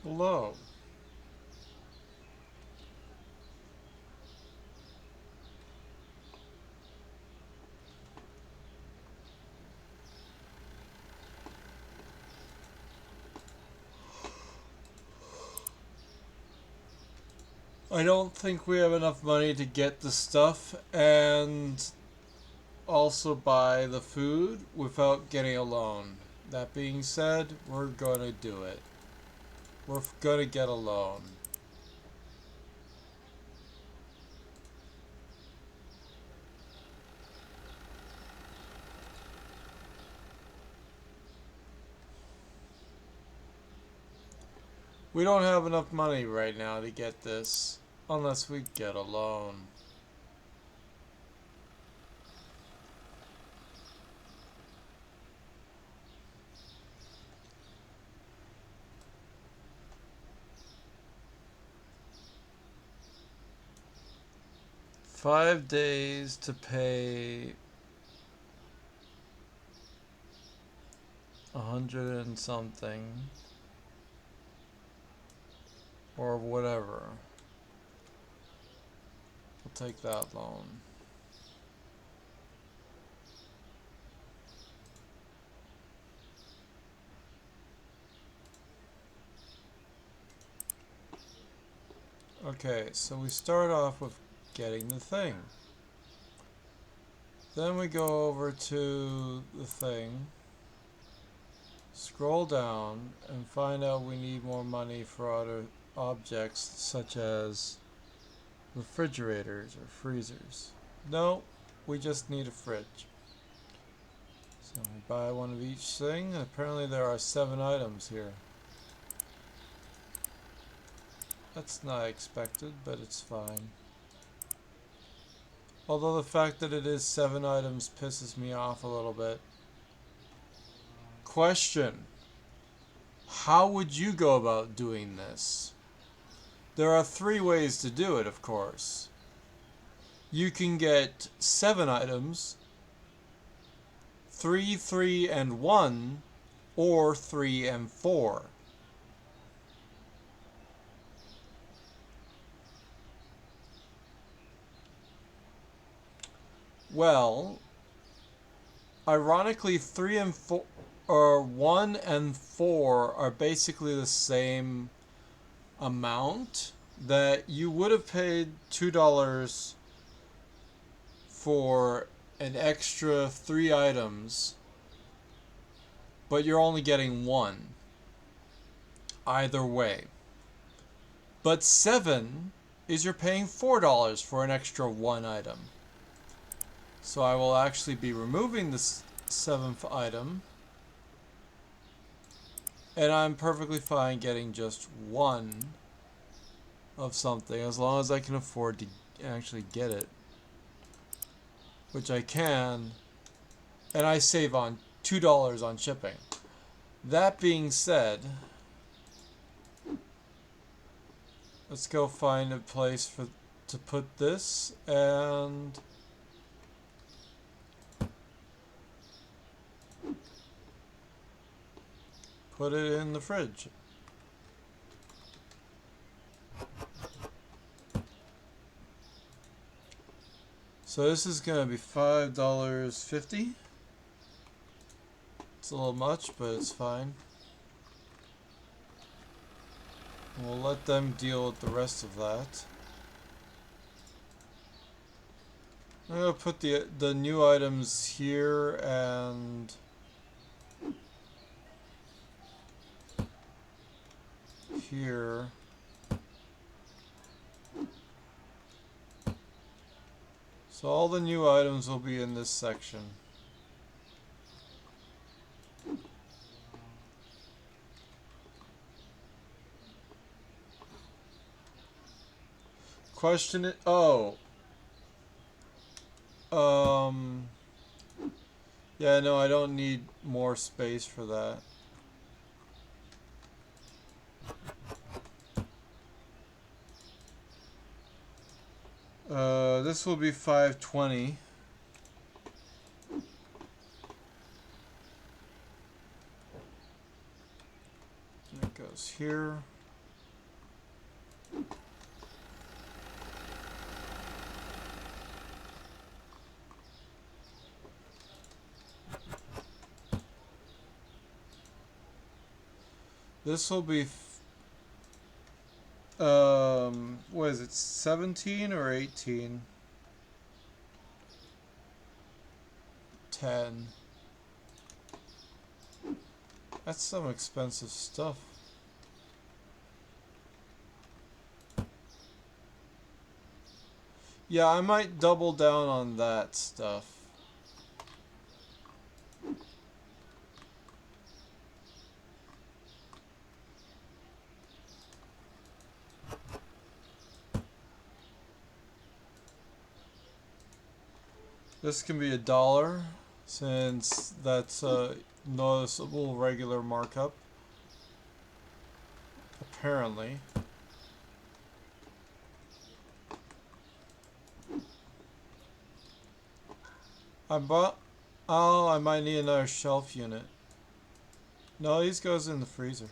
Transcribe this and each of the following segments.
Hello. I don't think we have enough money to get the stuff and also buy the food without getting a loan. That being said, we're gonna do it. We're gonna get a loan. We don't have enough money right now to get this unless we get a loan. 5 days to pay 100 and something or whatever. We'll take that loan. Okay, so we start off with getting the thing. Then we go over to the thing, scroll down, and find out we need more money for other objects such as refrigerators or freezers. No, we just need a fridge. So we buy one of each thing, and apparently there are 7 items here. That's not expected, but it's fine. Although the fact that it is 7 items pisses me off a little bit. Question. How would you go about doing this? There are 3 ways to do it, of course. You can get 7 items, 3, 3, and 1, or 3 and 4. Well, ironically, 3 and 4, or 1 and 4 are basically the same amount. That you would have paid $2 for an extra 3 items, but you're only getting 1. Either way. But 7 is you're paying $4 for an extra 1 item. So I will actually be removing the 7th item. And I'm perfectly fine getting just 1 of something as long as I can afford to actually get it. Which I can. And I save on $2 on shipping. That being said, let's go find a place to put this and put it in the fridge. So this is going to be $5.50. It's a little much, but it's fine. We'll let them deal with the rest of that. I'm going to put the new items here and here. So all the new items will be in this section. Question it. Oh. Yeah, no, I don't need more space for that. This will be 520. It goes here. This will be, what is it, 17 or 18? 10. That's some expensive stuff. Yeah, I might double down on that stuff. This can be $1, since that's a noticeable regular markup. Apparently. I bought... Oh, I might need another shelf unit. No, these goes in the freezer.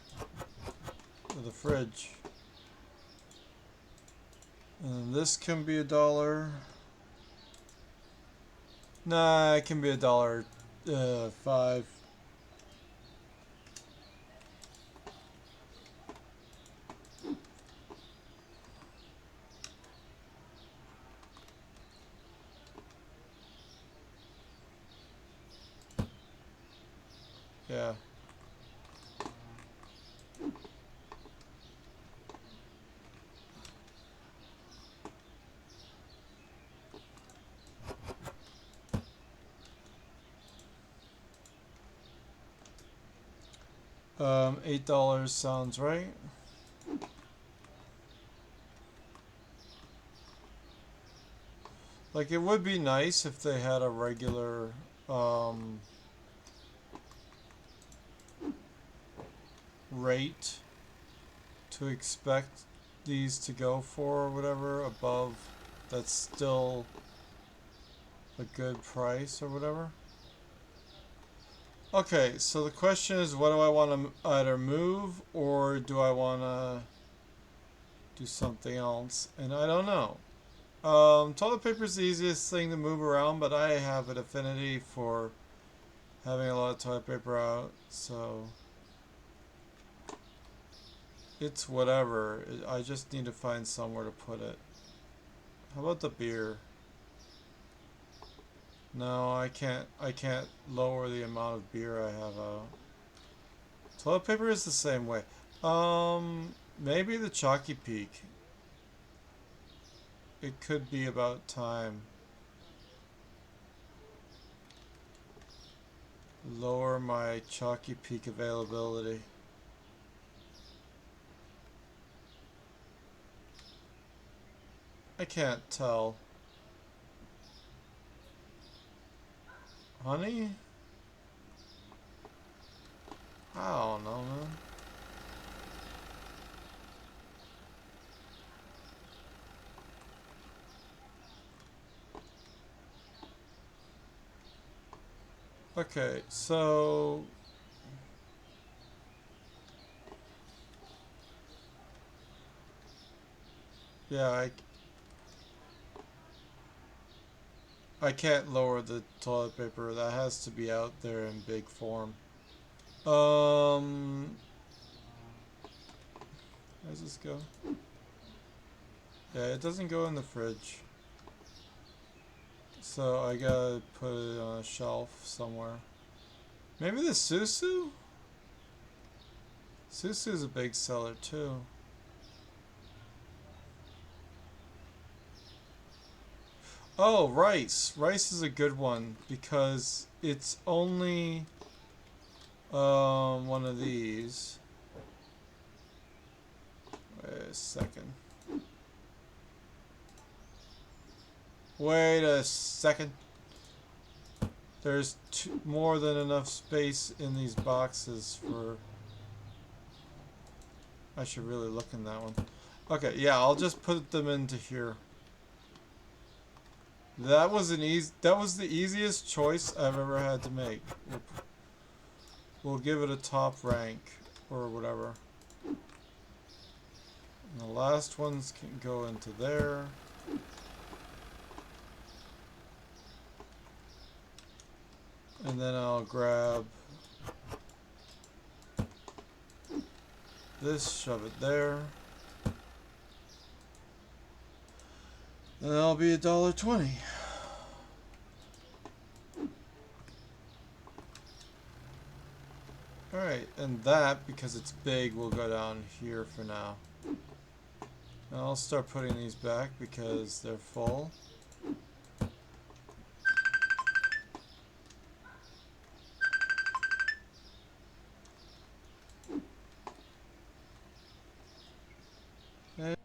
Or the fridge. And this can be $1. Nah, it can be $1.05. Yeah. $8 sounds right. Like, it would be nice if they had a regular, rate to expect these to go for, or whatever, above. That's still a good price or whatever. Okay, so the question is, what do I want to either move, or do I want to do something else? And I don't know. Toilet paper is the easiest thing to move around, but I have an affinity for having a lot of toilet paper out, so it's whatever. I just need to find somewhere to put it. How about the beer? No, I can't lower the amount of beer I have out. Toilet paper is the same way. Maybe the Chalky Peak. It could be about time. Lower my Chalky Peak availability. I can't tell. Honey? I don't know, man. Okay, so yeah, I can't lower the toilet paper. That has to be out there in big form. Where's this go? Yeah, it doesn't go in the fridge. So I gotta put it on a shelf somewhere. Maybe the Susu? Susu's a big seller too. Oh, rice. Rice is a good one because it's only one of these. Wait a second. Wait a second. There's more than enough space in these boxes for... I should really look in that one. Okay, yeah, I'll just put them into here. That was the easiest choice I've ever had to make. We'll give it a top rank or whatever. And the last ones can go into there. And then I'll grab this, shove it there. And that'll be $1.20. Alright, and that, because it's big, will go down here for now. And I'll start putting these back because they're full. And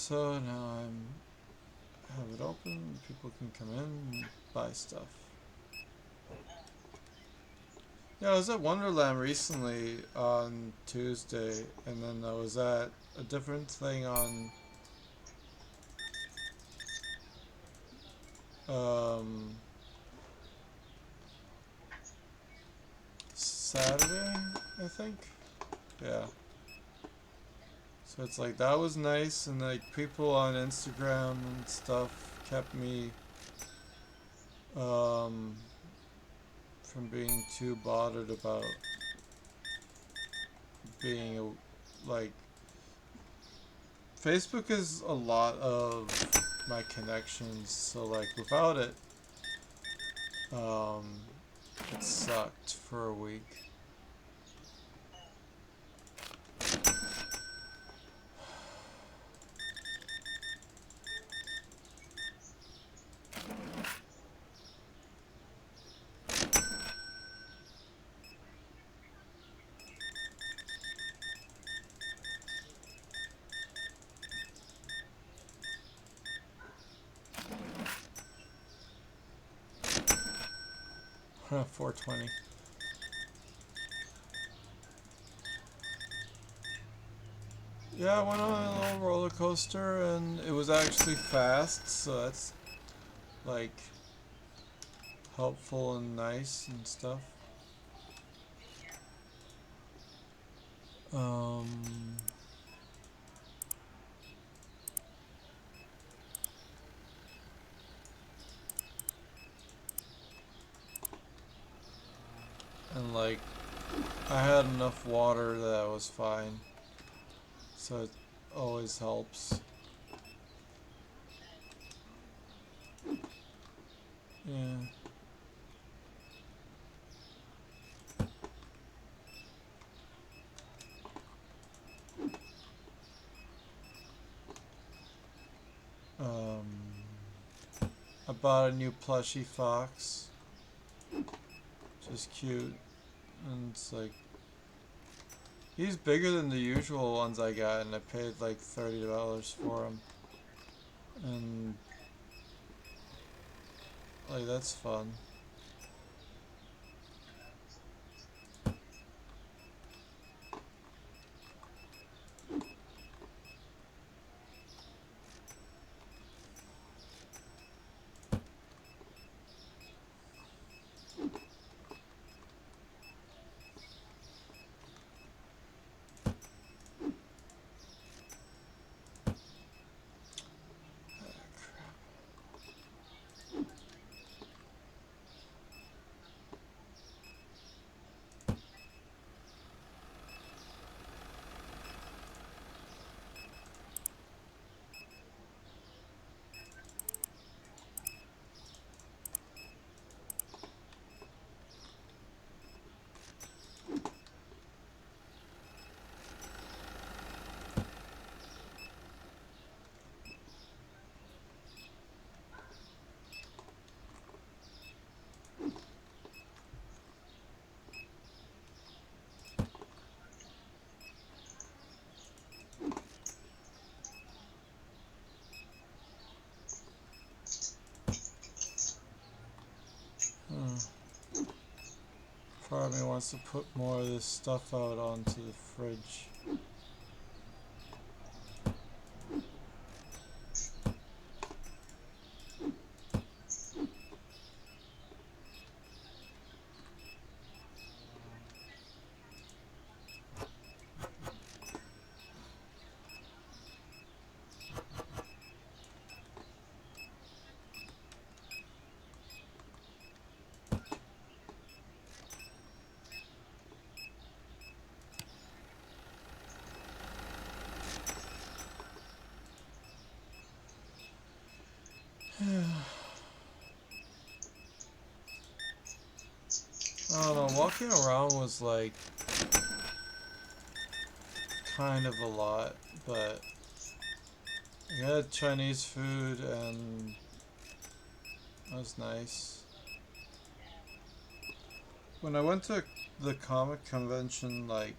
so now have it open, people can come in and buy stuff. Yeah, I was at Wonderland recently on Tuesday, and then I was at a different thing on Saturday, I think. Yeah. So it's like that was nice, and like people on Instagram and stuff kept me from being too bothered about being like Facebook is a lot of my connections, so like without it it sucked for a week. 420. Yeah, I went on a little roller coaster and it was actually fast, so that's like helpful and nice and stuff. Um, and like I had enough water that I was fine, so it always helps. Yeah. Um, I bought a new plushie fox, which is cute, and it's like he's bigger than the usual ones I got, and I paid like $30 for him, and like that's fun. Part of me wants to put more of this stuff out onto the fridge. I don't know, walking around was like kind of a lot, but I had Chinese food and that was nice. When I went to the comic convention, like,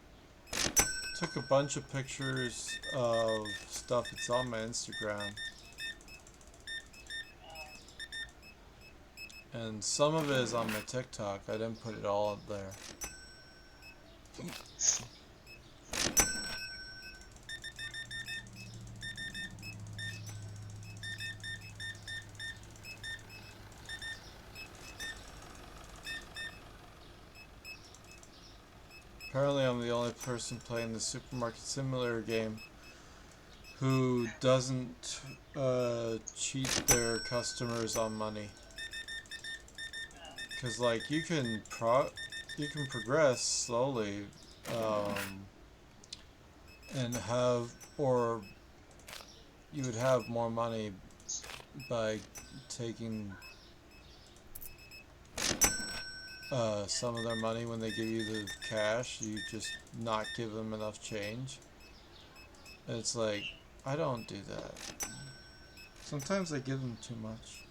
took a bunch of pictures of stuff. It's on my Instagram. And some of it is on my TikTok. I didn't put it all up there. Apparently I'm the only person playing the Supermarket Simulator game who doesn't cheat their customers on money. Cause like you can progress slowly, and or you would have more money by taking some of their money when they give you the cash. You just not give them enough change. And it's like, I don't do that. Sometimes I give them too much.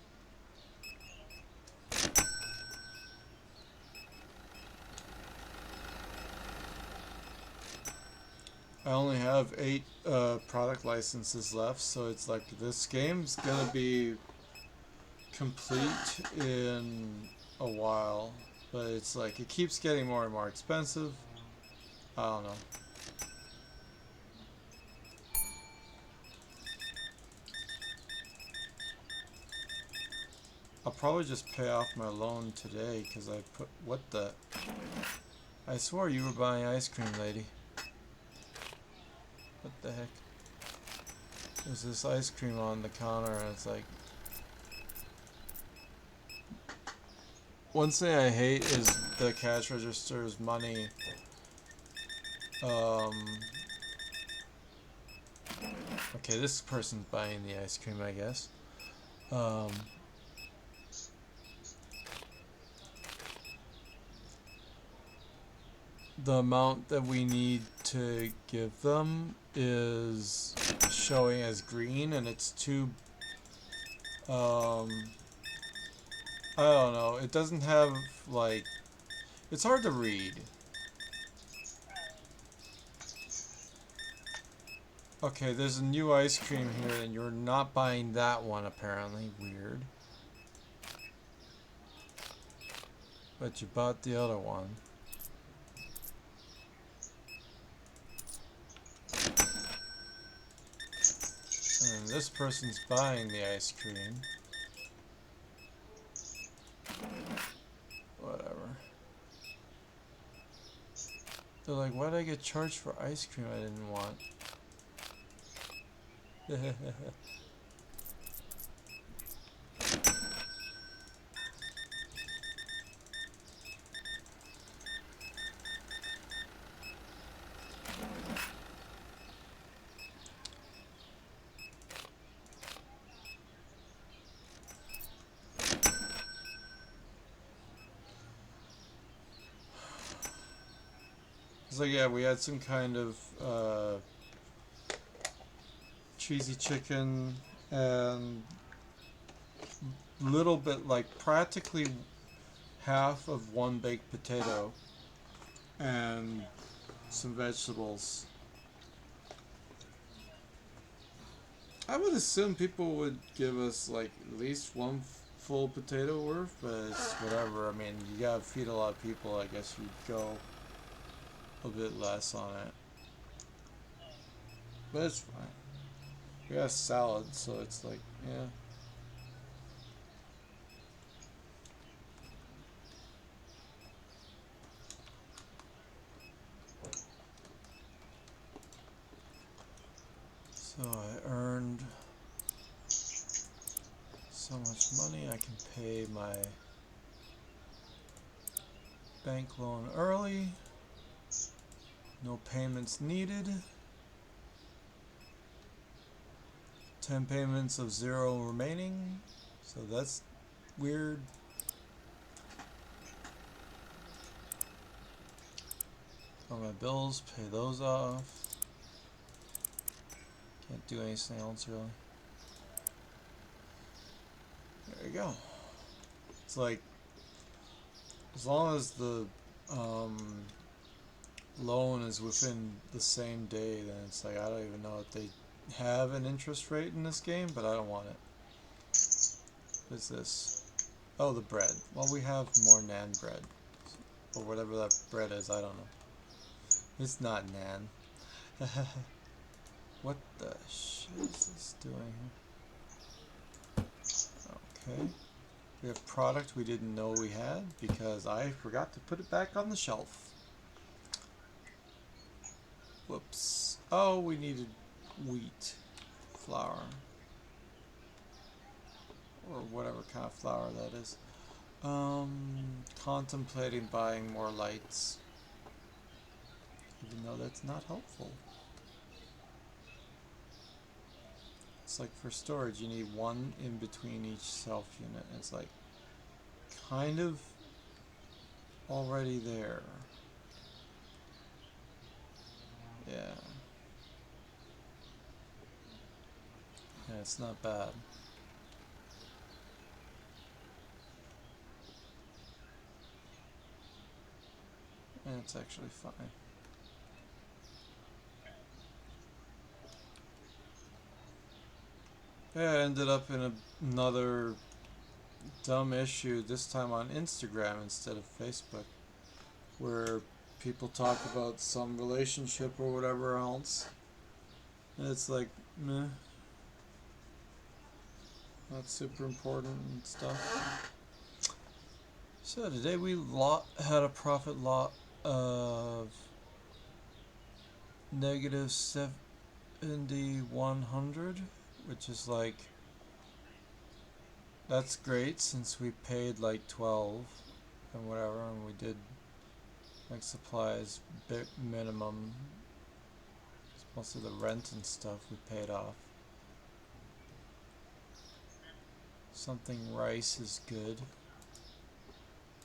I only have 8 product licenses left, so it's like this game's gonna be complete in a while. But it's like, it keeps getting more and more expensive. I don't know. I'll probably just pay off my loan today because I put, what the? I swore you were buying ice cream, lady. What the heck? There's this ice cream on the counter and it's like, one thing I hate is the cash register's money. Okay, this person's buying the ice cream, I guess. The amount that we need to give them is showing as green, and it's too, I don't know, it doesn't have, like, it's hard to read. Okay, there's a new ice cream here, and you're not buying that one, apparently. Weird. But you bought the other one. And this person's buying the ice cream. Whatever. They're like, why did I get charged for ice cream I didn't want? So yeah, we had some kind of cheesy chicken and little bit, like practically half of one baked potato and some vegetables. I would assume people would give us like at least one full potato worth, but it's whatever. I mean, you gotta feed a lot of people. I guess you'd go a bit less on it, but it's fine. We got salad, so it's like, yeah. So I earned so much money, I can pay my bank loan early. No payments needed. 10 payments of 0 remaining. So that's weird. On my bills, pay those off. Can't do anything else really. There you go. It's like, as long as the loan is within the same day, then it's like, I don't even know if they have an interest rate in this game, but I don't want it. What's this? Oh, the bread. Well, we have more naan bread. Or whatever that bread is, I don't know. It's not naan. What the shit is this doing here? Okay. We have product we didn't know we had because I forgot to put it back on the shelf. Whoops. Oh, we needed wheat flour. Or whatever kind of flour that is. Contemplating buying more lights. Even though that's not helpful. It's like for storage, you need one in between each shelf unit. It's like kind of already there. Yeah. Yeah, it's not bad. And it's actually fine. Yeah, I ended up in another dumb issue this time on Instagram instead of Facebook, where people talk about some relationship or whatever else, and it's like, meh, not super important and stuff. So today we had a profit lot of negative 7,100, which is like, that's great since we paid like 12 and whatever, and we did like supplies bit minimum. It's mostly the rent and stuff we paid off. Something rice is good.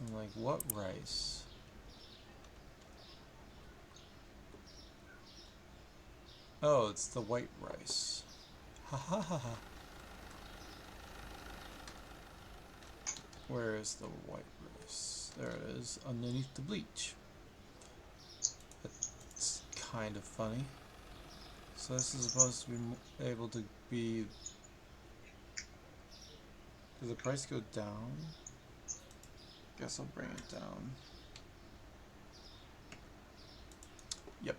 I'm like, what rice? Oh, it's the white rice. Ha ha ha ha. Where is the white rice? There it is, underneath the bleach. It's kind of funny. So this is supposed to be able to be... Does the price go down? Guess I'll bring it down. Yep.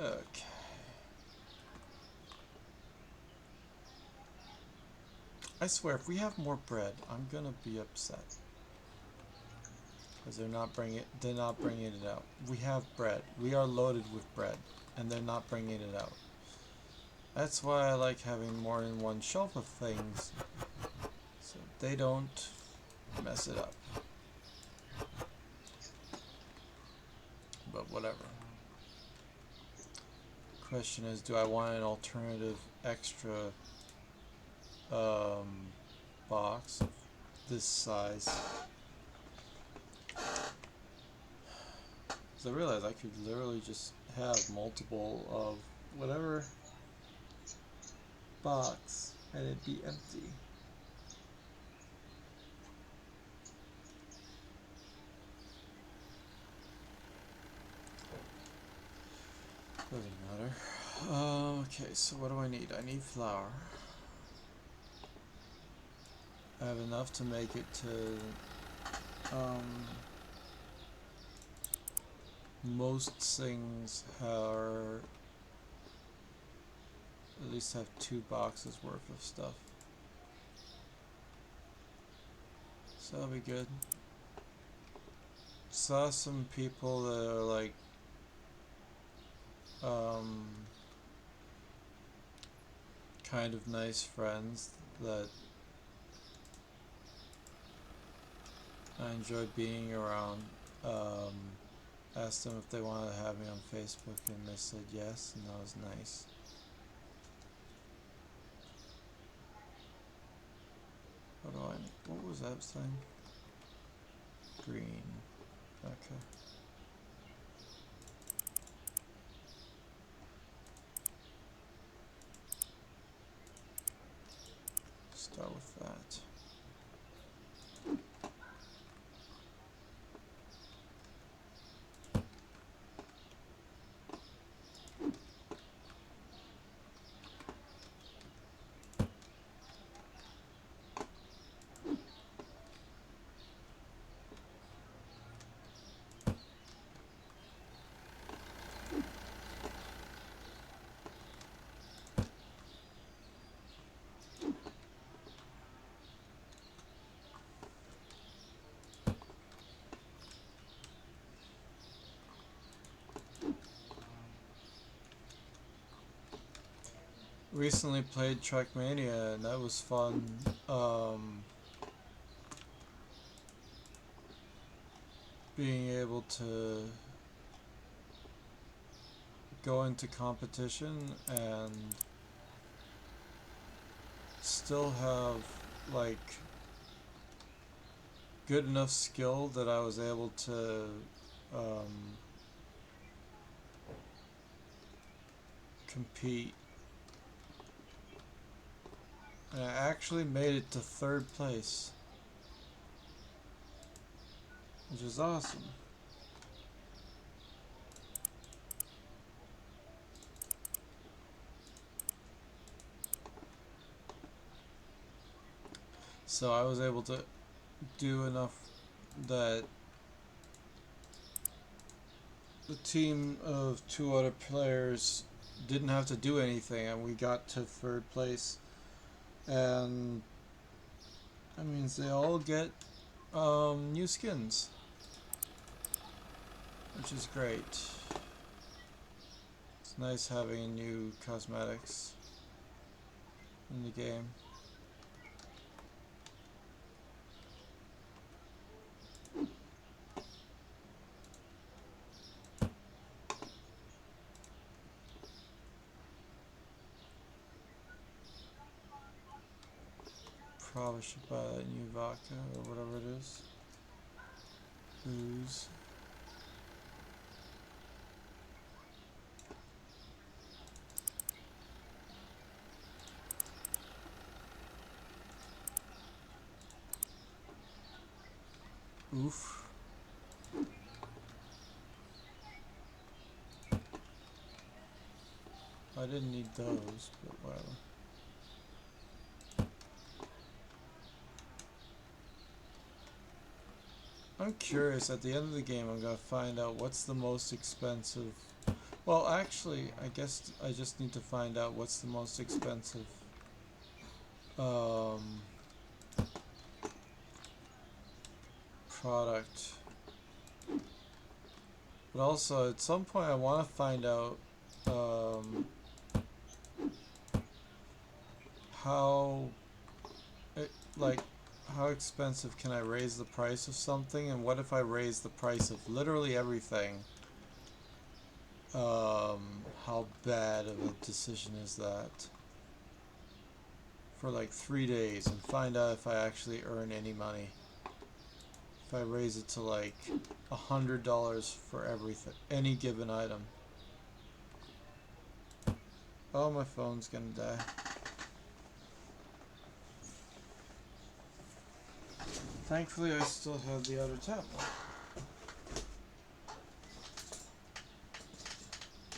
Okay. I swear, if we have more bread, I'm gonna be upset. Because they're not bringing it out. We have bread. We are loaded with bread, and they're not bringing it out. That's why I like having more than one shelf of things, so they don't mess it up. But whatever. Question is, do I want an alternative extra box of this size? Because I realized I could literally just have multiple of whatever box and it'd be empty. Doesn't matter. Okay, so what do I need? I need flour. I have enough to make it to most things are at least have 2 boxes worth of stuff. So that'll be good. Saw some people that are like kind of nice friends that I enjoy being around. Asked them if they wanted to have me on Facebook, and they said yes, and that was nice. What was that thing? Green. Okay. Start with that. Recently played Trackmania, and that was fun. Being able to go into competition and still have like good enough skill that I was able to compete. And I actually made it to 3rd place, which is awesome. So I was able to do enough that the team of 2 other players didn't have to do anything, and we got to 3rd place. And that means they all get new skins, which is great. It's nice having new cosmetics in the game. Probably should buy that new vodka or whatever it is. Booze. Oof. I didn't need those, but whatever. I'm curious, at the end of the game I'm gonna find out what's the most expensive. Well, actually, I guess I just need to find out what's the most expensive product. But also, at some point I want to find out how how expensive can I raise the price of something, and what if I raise the price of literally everything? How bad of a decision is that? For like 3 days, and find out if I actually earn any money. If I raise it to like $100 for everything, any given item. Oh, my phone's gonna die. Thankfully, I still have the other tablet.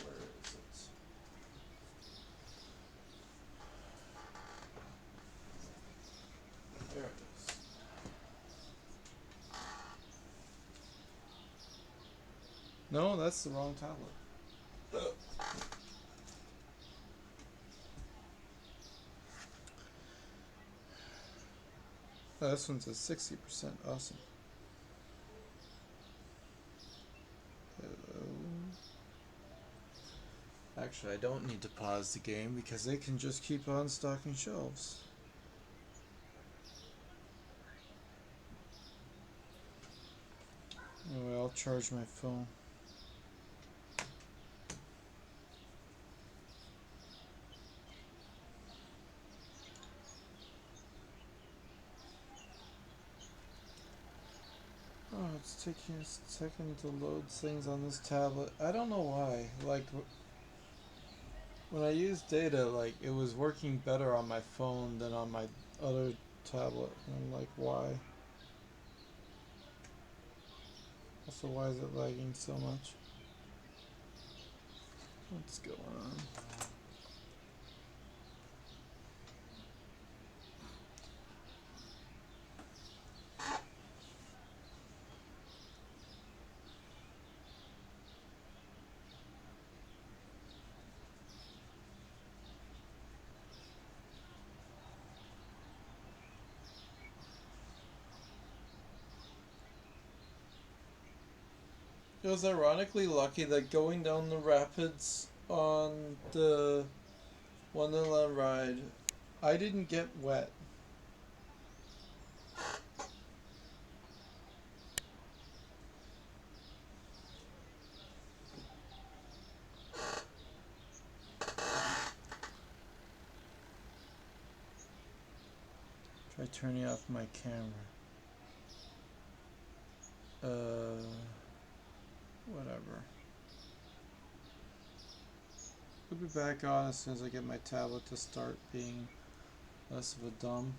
Where is it? There it is. No, that's the wrong tablet. Oh, this one's at 60%. Awesome. Hello. Actually, I don't need to pause the game because they can just keep on stocking shelves. Anyway, I'll charge my phone. Oh, it's taking a second to load things on this tablet. I don't know why. Like, when I used data, like, it was working better on my phone than on my other tablet. And I'm like, why? Also, why is it lagging so much? What's going on? It was ironically lucky that going down the rapids on the Wonderland ride, I didn't get wet. Try turning off my camera. Whatever. We'll be back on as soon as I get my tablet to start being less of a dumb.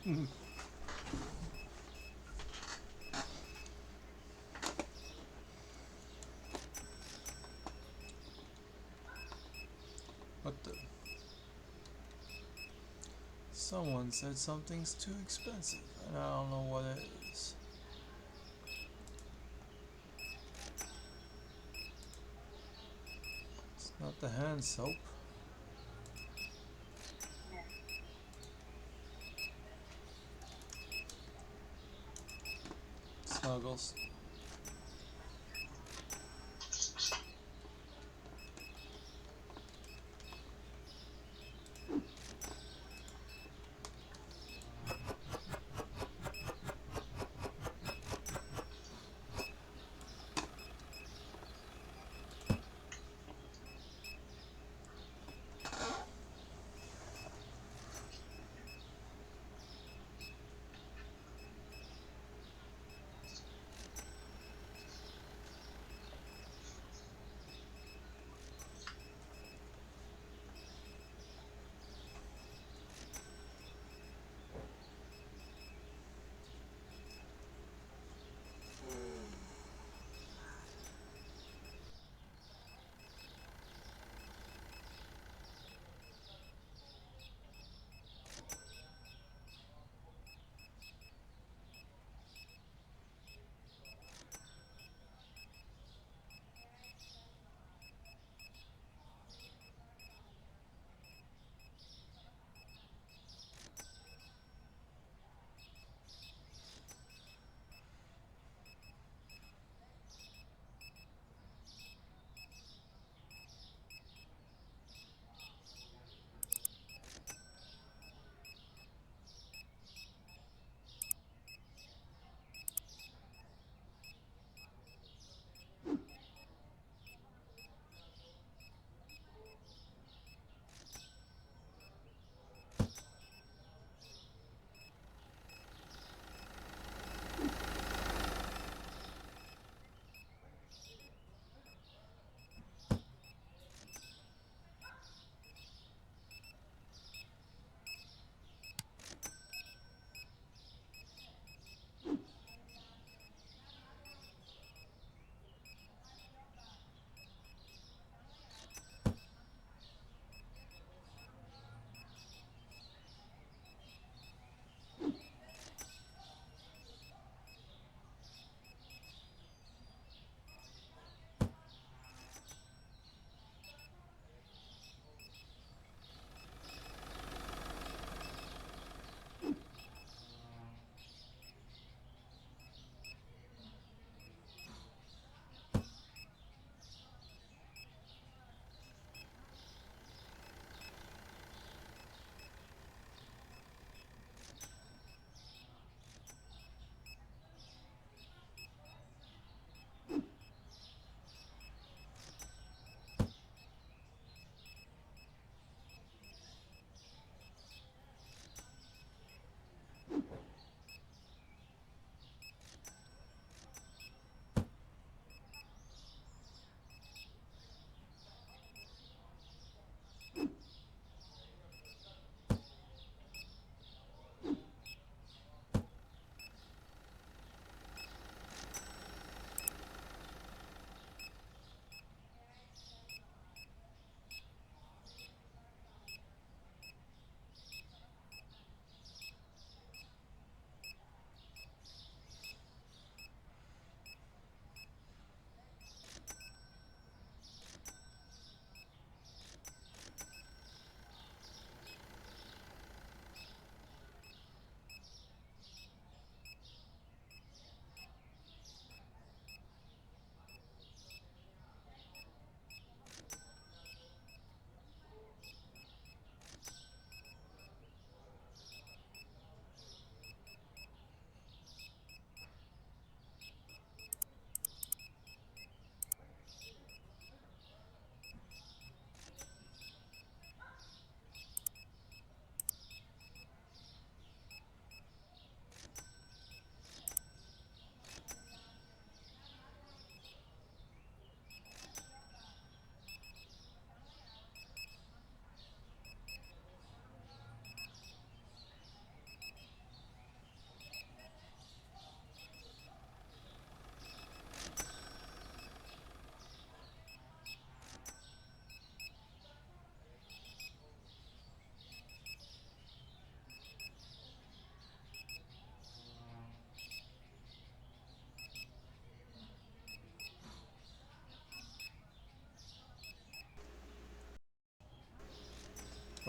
What the? Someone said something's too expensive, and I don't know what it is. It's not the hand soap. Snuggles.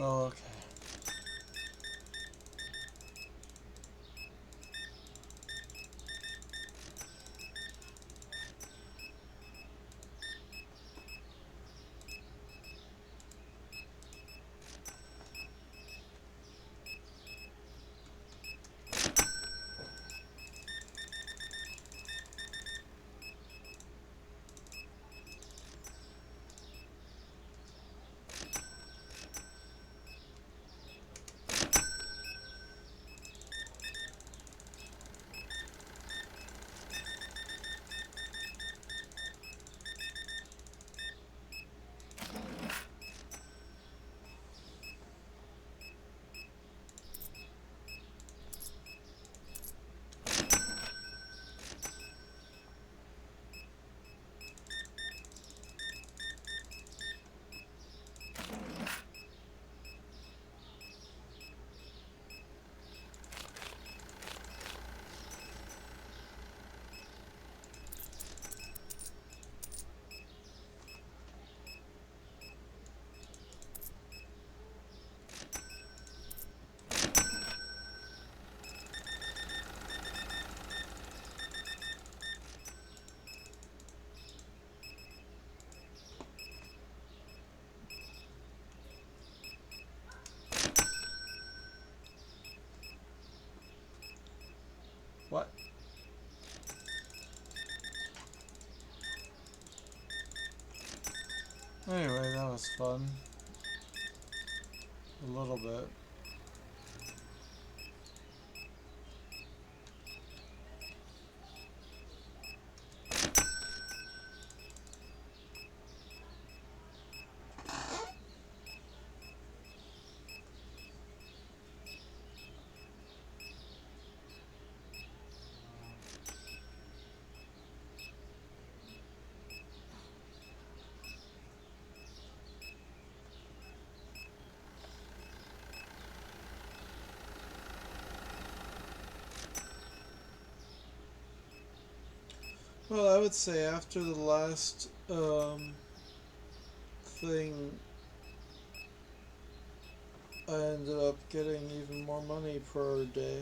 Oh, okay. What? Anyway, that was fun. A little bit. Well, I would say after the last thing, I ended up getting even more money per day.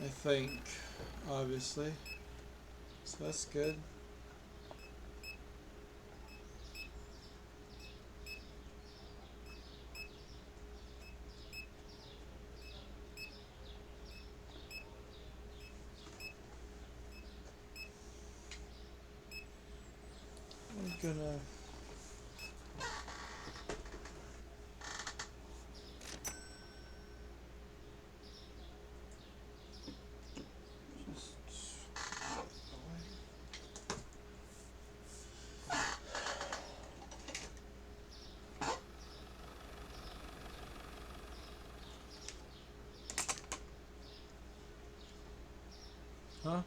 I think, obviously. So that's good. I'm gonna... just... Huh?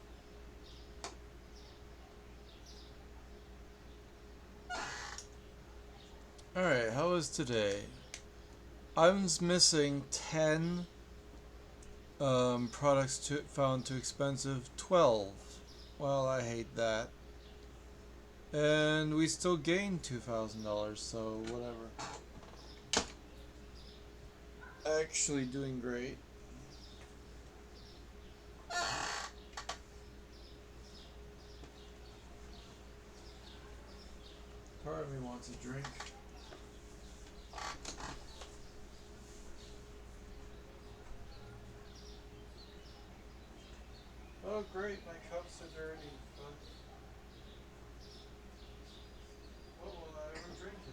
Alright, how was today? I was missing 10 products found too expensive. 12. Well, I hate that. And we still gained $2,000, so whatever. Actually doing great. Part of me wants a drink. Oh great, my cups are dirty, but what will I ever drink in?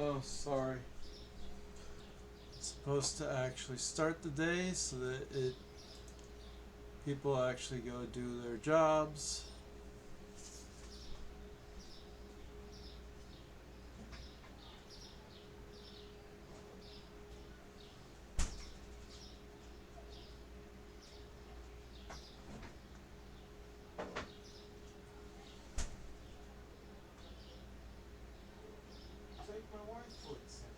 Oh, sorry. It's supposed to actually start the day so that people actually go do their jobs. Take my wife for example.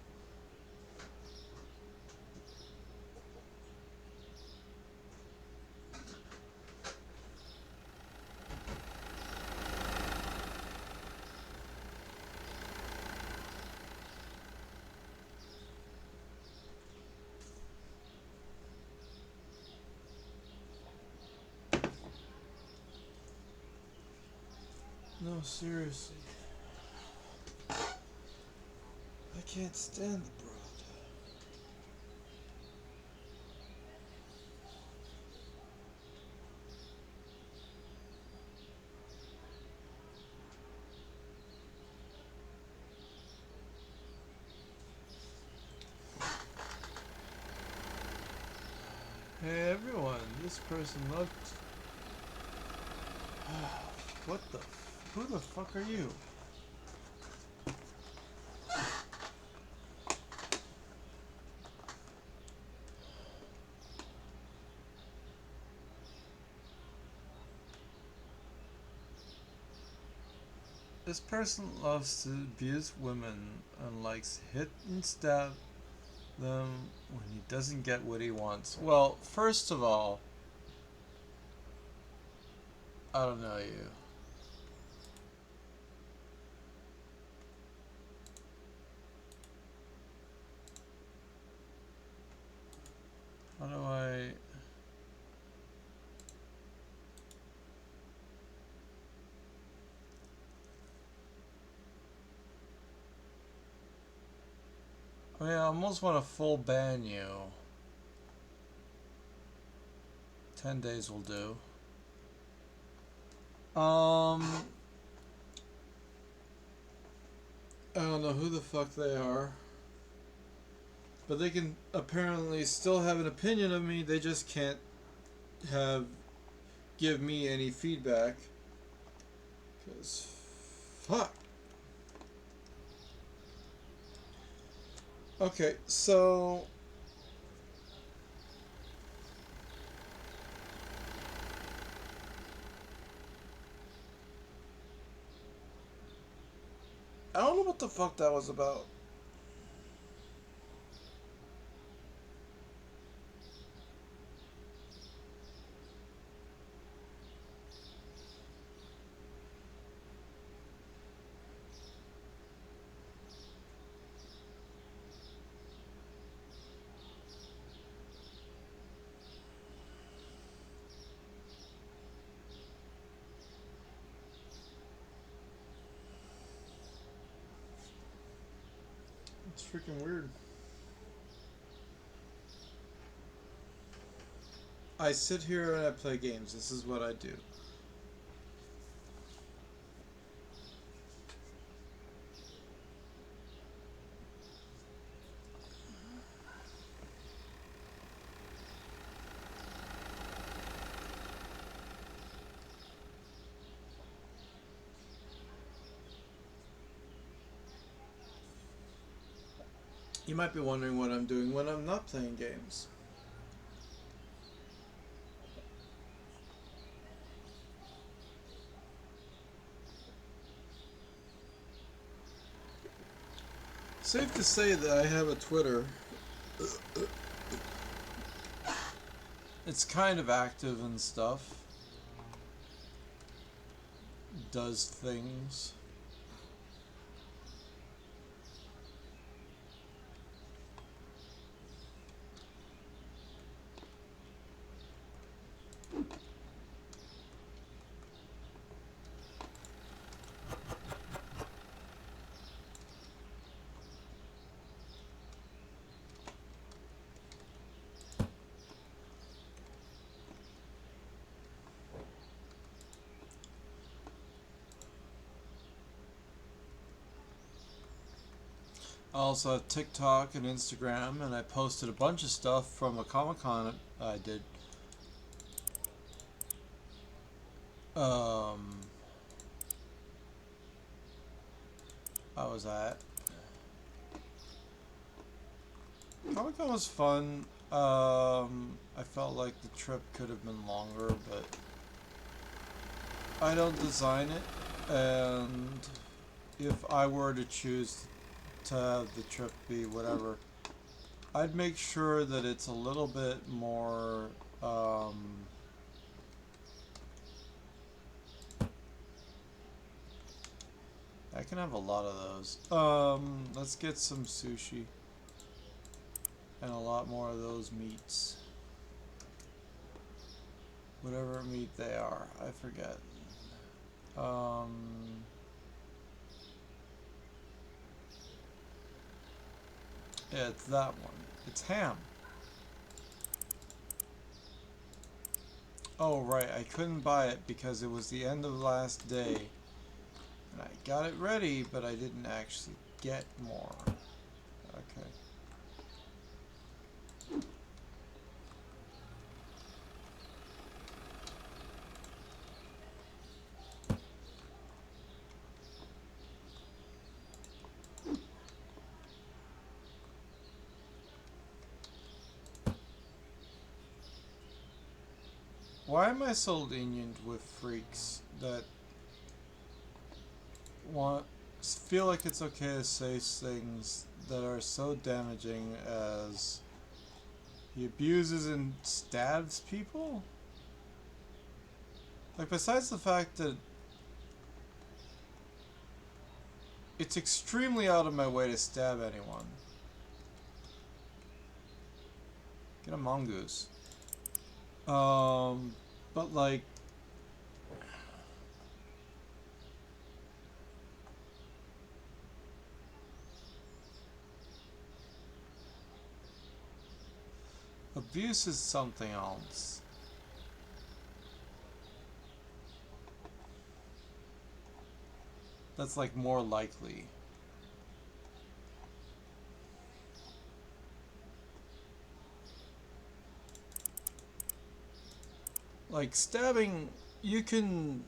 No, seriously. I can't stand the broad. Hey everyone, this person looked. What the? Who the fuck are you? This person loves to abuse women and likes hit and stab them when he doesn't get what he wants. Well, first of all, I don't know you. How do I... I mean, I almost want to full ban you. 10 days will do. I don't know who the fuck they are. But they can apparently still have an opinion of me, they just can't give me any feedback. 'Cause fuck. Okay, so I don't know what the fuck that was about. It's freaking weird. I sit here and I play games. This is what I do. You might be wondering what I'm doing when I'm not playing games. Safe to say that I have a Twitter. It's kind of active and stuff. Does things. I also have TikTok and Instagram, and I posted a bunch of stuff from a Comic-Con I did. Um, I was at. Comic-Con was fun. I felt like the trip could have been longer, but I don't design it, and if I were to choose to have the trip be whatever, I'd make sure that it's a little bit more, I can have a lot of those. Let's get some sushi. And a lot more of those meats. Whatever meat they are, I forget. Yeah, it's that one. It's ham. Oh, right, I couldn't buy it because it was the end of the last day. And I got it ready, but I didn't actually get more. Okay. Why am I so lenient with freaks that want feel like it's okay to say things that are so damaging as he abuses and stabs people? Like, besides the fact that it's extremely out of my way to stab anyone. Get a mongoose. But like, abuse is something else. That's like more likely. Like stabbing, you can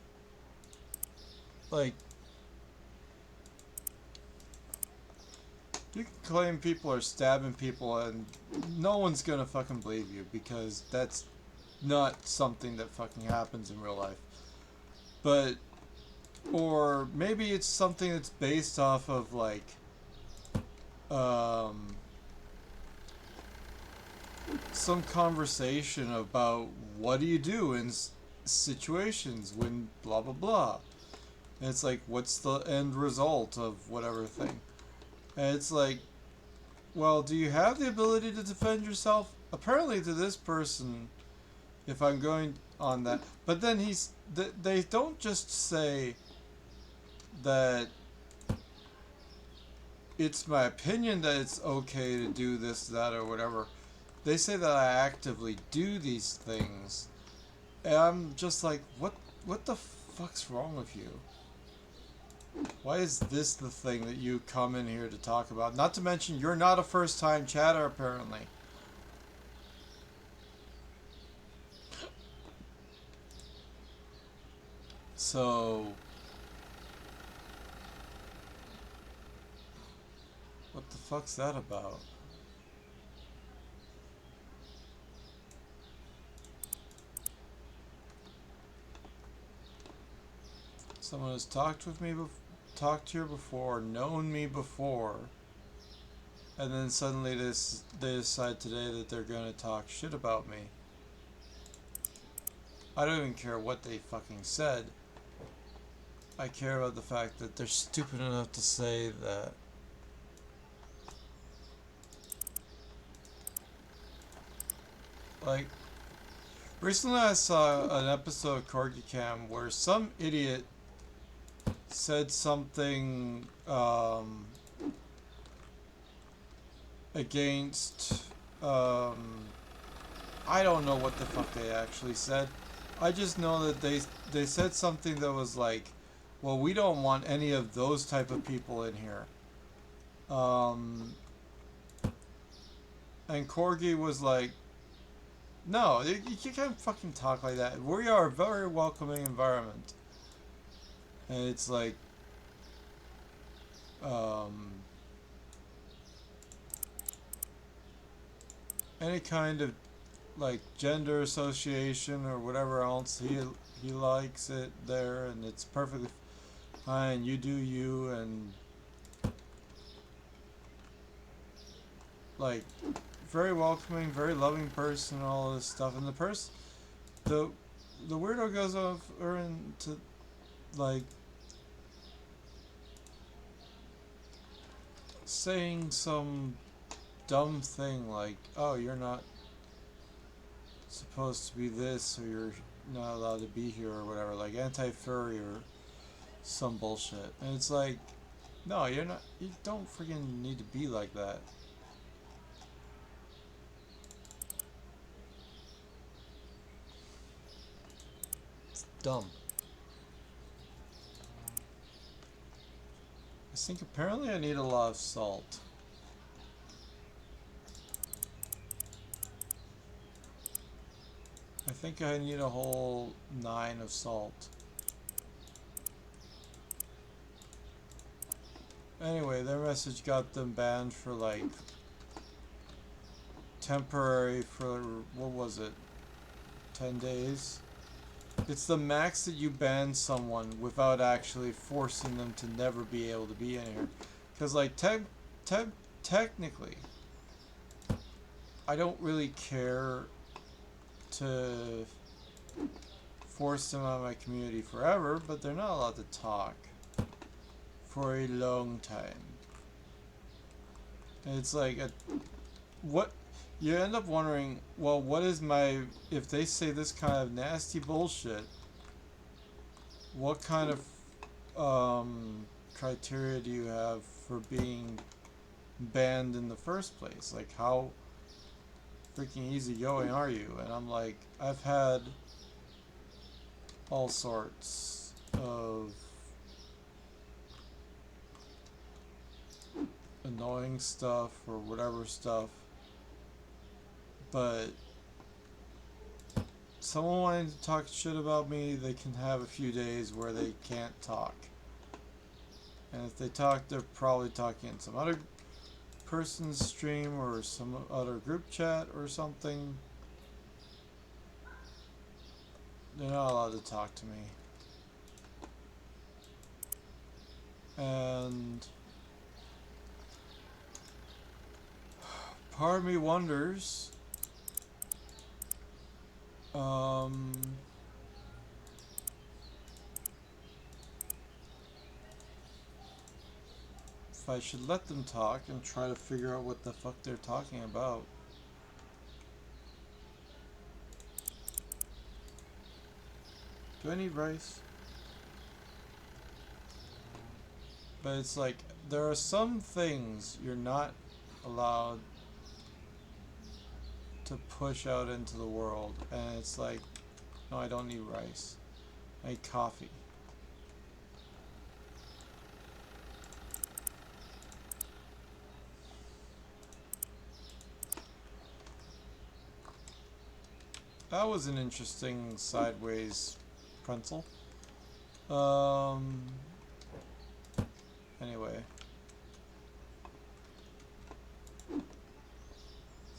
like you can claim people are stabbing people and no one's gonna fucking believe you because that's not something that fucking happens in real life. But or maybe it's something that's based off of like some conversation about what do you do in situations when blah blah blah. And it's like, what's the end result of whatever thing? And it's like, well, do you have the ability to defend yourself? Apparently, to this person, if I'm going on that, but then they don't just say that it's my opinion that it's okay to do this, that, or whatever. They say that I actively do these things, and I'm just like, what the fuck's wrong with you? Why is this the thing that you come in here to talk about? Not to mention, you're not a first-time chatter, apparently. So, what the fuck's that about? Someone has talked to you before, known me before, and then suddenly they decide today that they're gonna talk shit about me. I don't even care what they fucking said. I care about the fact that they're stupid enough to say that. Like, recently I saw an episode of Corgi Cam where some idiot said something against I don't know what the fuck they actually said. I just know that they said something that was like, well, we don't want any of those type of people in here. Um, and Corgi was like, no, you can't fucking talk like that. We are a very welcoming environment. And it's like, um, any kind of like gender association or whatever else, he likes it there, and it's perfectly fine. You do you, and like very welcoming, very loving person, and all this stuff. And the the weirdo goes off or into like saying some dumb thing like, "Oh, you're not supposed to be this, or you're not allowed to be here, or whatever," like anti-furry or some bullshit. And it's like, no, you're not. You don't freaking need to be like that. It's dumb. I think apparently I need a lot of salt. I think I need a whole 9 of salt. Anyway, their message got them banned for like temporary for what was it? 10 days. It's the max that you ban someone without actually forcing them to never be able to be in here. Because like technically, I don't really care to force them out of my community forever, but they're not allowed to talk for a long time. And it's like, what? You end up wondering, well, what is my, if they say this kind of nasty bullshit, what kind of criteria do you have for being banned in the first place? Like, how freaking easygoing are you? And I'm like, I've had all sorts of annoying stuff or whatever stuff, but someone wanting to talk shit about me, they can have a few days where they can't talk. And if they talk, they're probably talking in some other person's stream or some other group chat or something. They're not allowed to talk to me. And part of me wonders, if I should let them talk and try to figure out what the fuck they're talking about. Do I need rice? But it's like, there are some things you're not allowed to push out into the world, and it's like, no, I don't need rice. I need coffee. That was an interesting sideways pretzel. Anyway.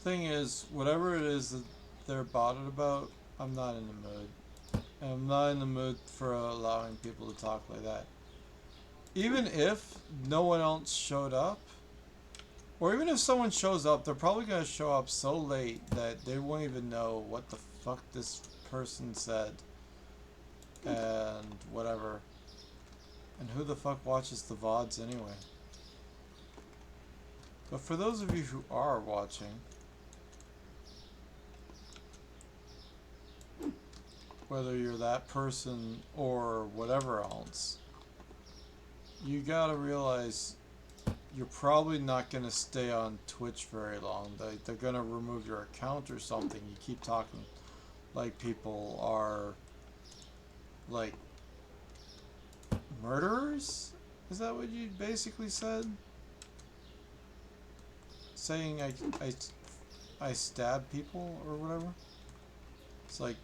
Thing is, whatever it is that they're bothered about, I'm not in the mood. And I'm not in the mood for allowing people to talk like that. Even if no one else showed up, or even if someone shows up, they're probably going to show up so late that they won't even know what the fuck this person said. And whatever. And who the fuck watches the VODs anyway? But for those of you who are watching, whether you're that person or whatever else, you gotta realize you're probably not gonna stay on Twitch very long. They're gonna remove your account or something. You keep talking like people are like murderers? Is that what you basically said? saying I stab people or whatever. It's like,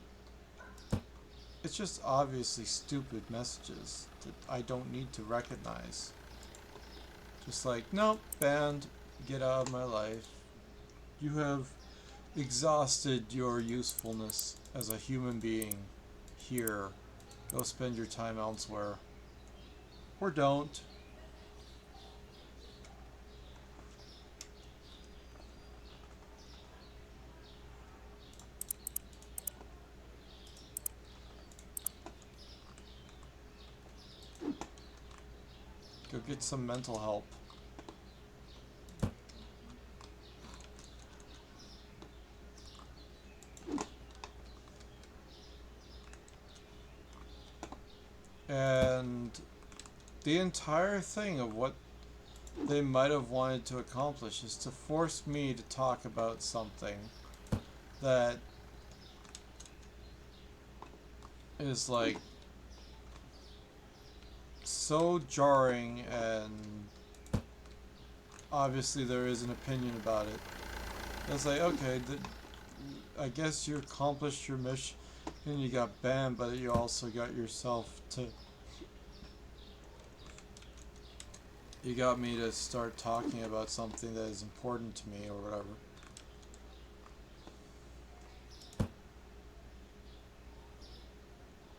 it's just obviously stupid messages that I don't need to recognize. Just like, nope, banned, get out of my life. You have exhausted your usefulness as a human being here. Go spend your time elsewhere. Or don't. Go get some mental help. And the entire thing of what they might have wanted to accomplish is to force me to talk about something that is like so jarring, and obviously there is an opinion about it. It's like, okay, I guess you accomplished your mission and you got banned, but you also got yourself to... You got me to start talking about something that is important to me or whatever.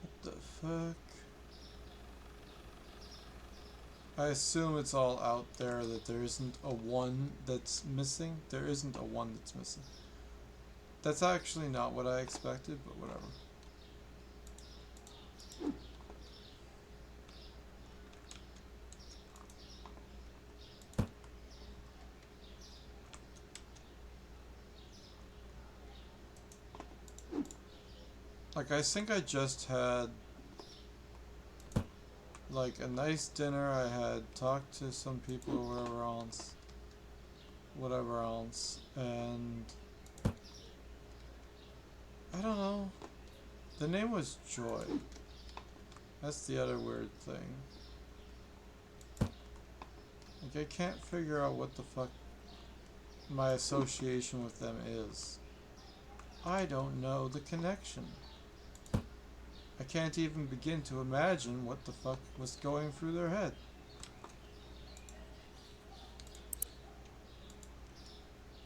What the fuck? I assume it's all out there that there isn't a one that's missing. There isn't a one that's missing. That's actually not what I expected, but whatever. Like, I think I just had like a nice dinner. I had talked to some people or whatever else, and I don't know. The name was Joy. That's the other weird thing. Like, I can't figure out what the fuck my association with them is. I don't know the connection. I can't even begin to imagine what the fuck was going through their head.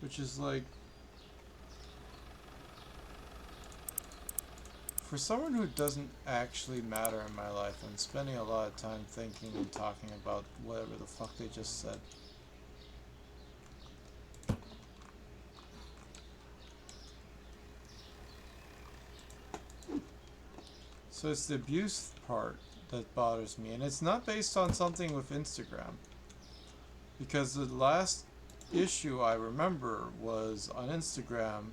Which is like... For someone who doesn't actually matter in my life, I'm spending a lot of time thinking and talking about whatever the fuck they just said. So it's the abuse part that bothers me, and it's not based on something with Instagram. Because the last issue I remember was on Instagram,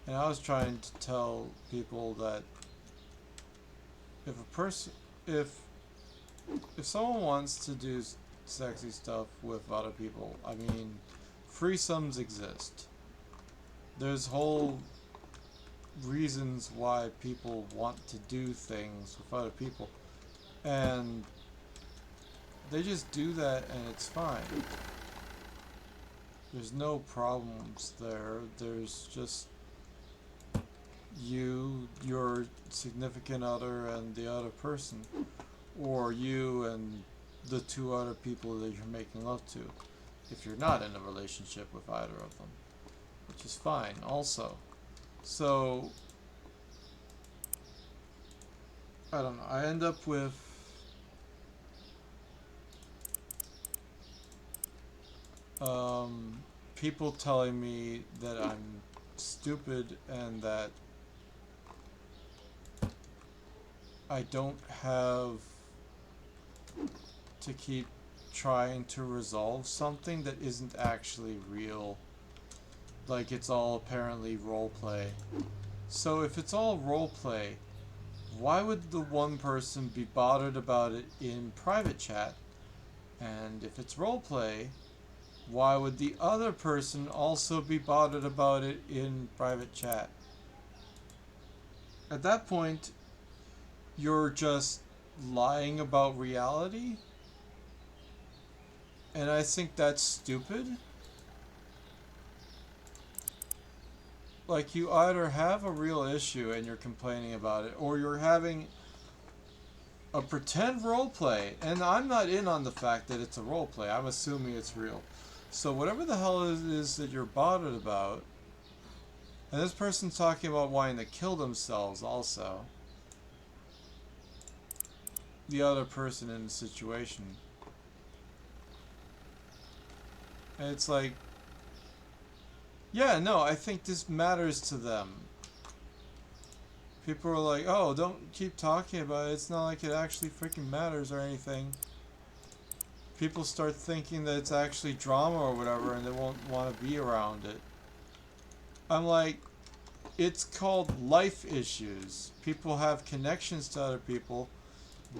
and I was trying to tell people that if someone wants to do sexy stuff with other people, I mean, threesomes exist. There's whole reasons why people want to do things with other people, and they just do that and it's fine. There's no problems there. There's just you, your significant other, and the other person, or you and the two other people that you're making love to, if you're not in a relationship with either of them, which is fine also. So, I don't know, I end up with people telling me that I'm stupid and that I don't have to keep trying to resolve something that isn't actually real. Like, it's all apparently roleplay. So if it's all roleplay, why would the one person be bothered about it in private chat? And if it's roleplay, why would the other person also be bothered about it in private chat? At that point, you're just lying about reality? And I think that's stupid. like you either have a real issue and you're complaining about it, or you're having a pretend role play. And I'm not in on the fact that it's a role play. I'm assuming it's real. So whatever the hell it is that you're bothered about, and this person's talking about wanting to kill themselves also. The other person in the situation. And it's like, yeah, no, I think this matters to them. People are like, oh, don't keep talking about it. It's not like it actually freaking matters or anything. People start thinking that it's actually drama or whatever, and they won't want to be around it. I'm like, it's called life issues. People have connections to other people.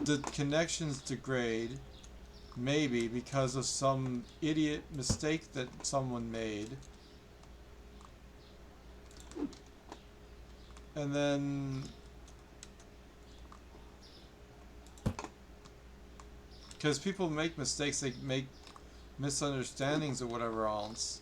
The connections degrade, maybe because of some idiot mistake that someone made. And then, because people make mistakes, they make misunderstandings or whatever else.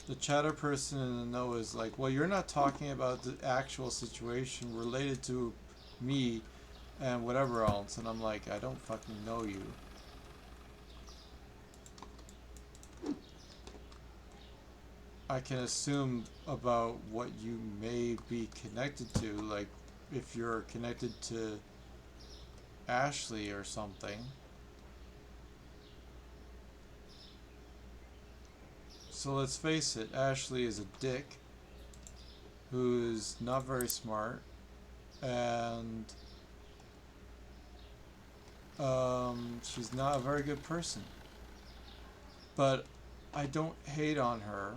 The chatter person in the know is like, well, you're not talking about the actual situation related to me and whatever else. And I'm like, I don't fucking know you. I can assume about what you may be connected to, like if you're connected to Ashley or something. So let's face it, Ashley is a dick who's not very smart, and she's not a very good person. But I don't hate on her.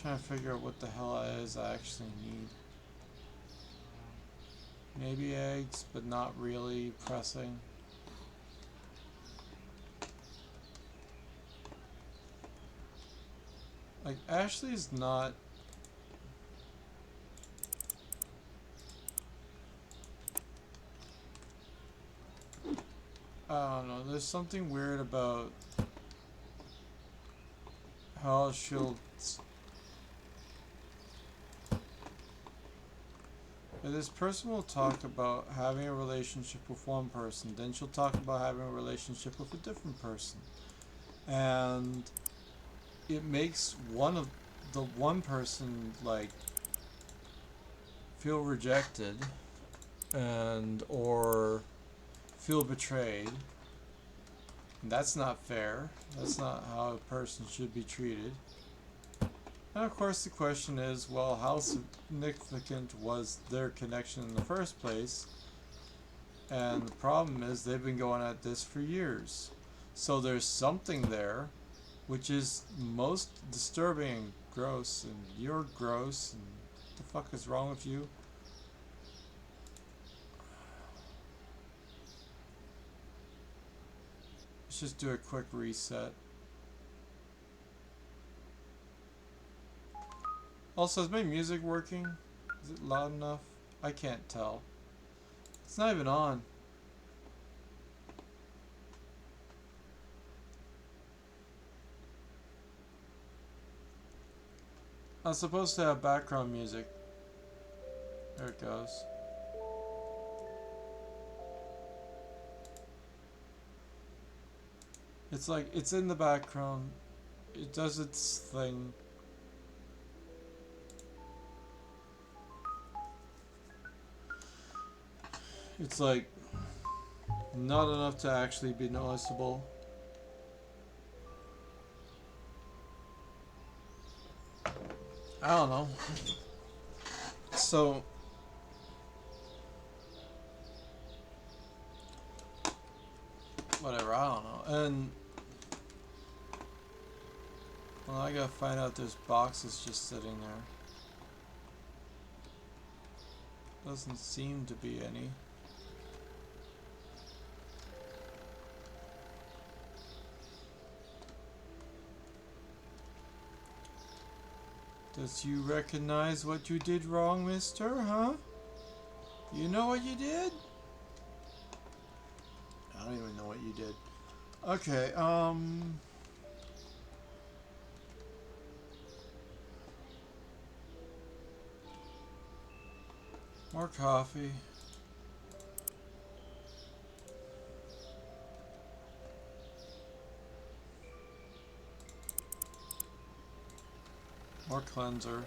Trying to figure out what the hell it is I actually need. Maybe eggs, but not really pressing. Like, Ashley's not... I don't know, there's something weird about how she'll... This person will talk about having a relationship with one person, then she'll talk about having a relationship with a different person. And it makes one person, like, feel rejected and or feel betrayed. And that's not fair. That's not how a person should be treated. And of course the question is, well, how significant was their connection in the first place? And the problem is they've been going at this for years. So there's something there which is most disturbing and gross, and you're gross, and what the fuck is wrong with you? Let's just do a quick reset. Also, is my music working? Is it loud enough? I can't tell. It's not even on. I'm supposed to have background music. There it goes. It's like, it's in the background. It does its thing. It's like not enough to actually be noticeable. I don't know. So whatever, I don't know. And well, I gotta find out there's boxes just sitting there. Doesn't seem to be any. Does you recognize what you did wrong, mister, huh? You know what you did? I don't even know what you did. Okay, more coffee. More cleanser.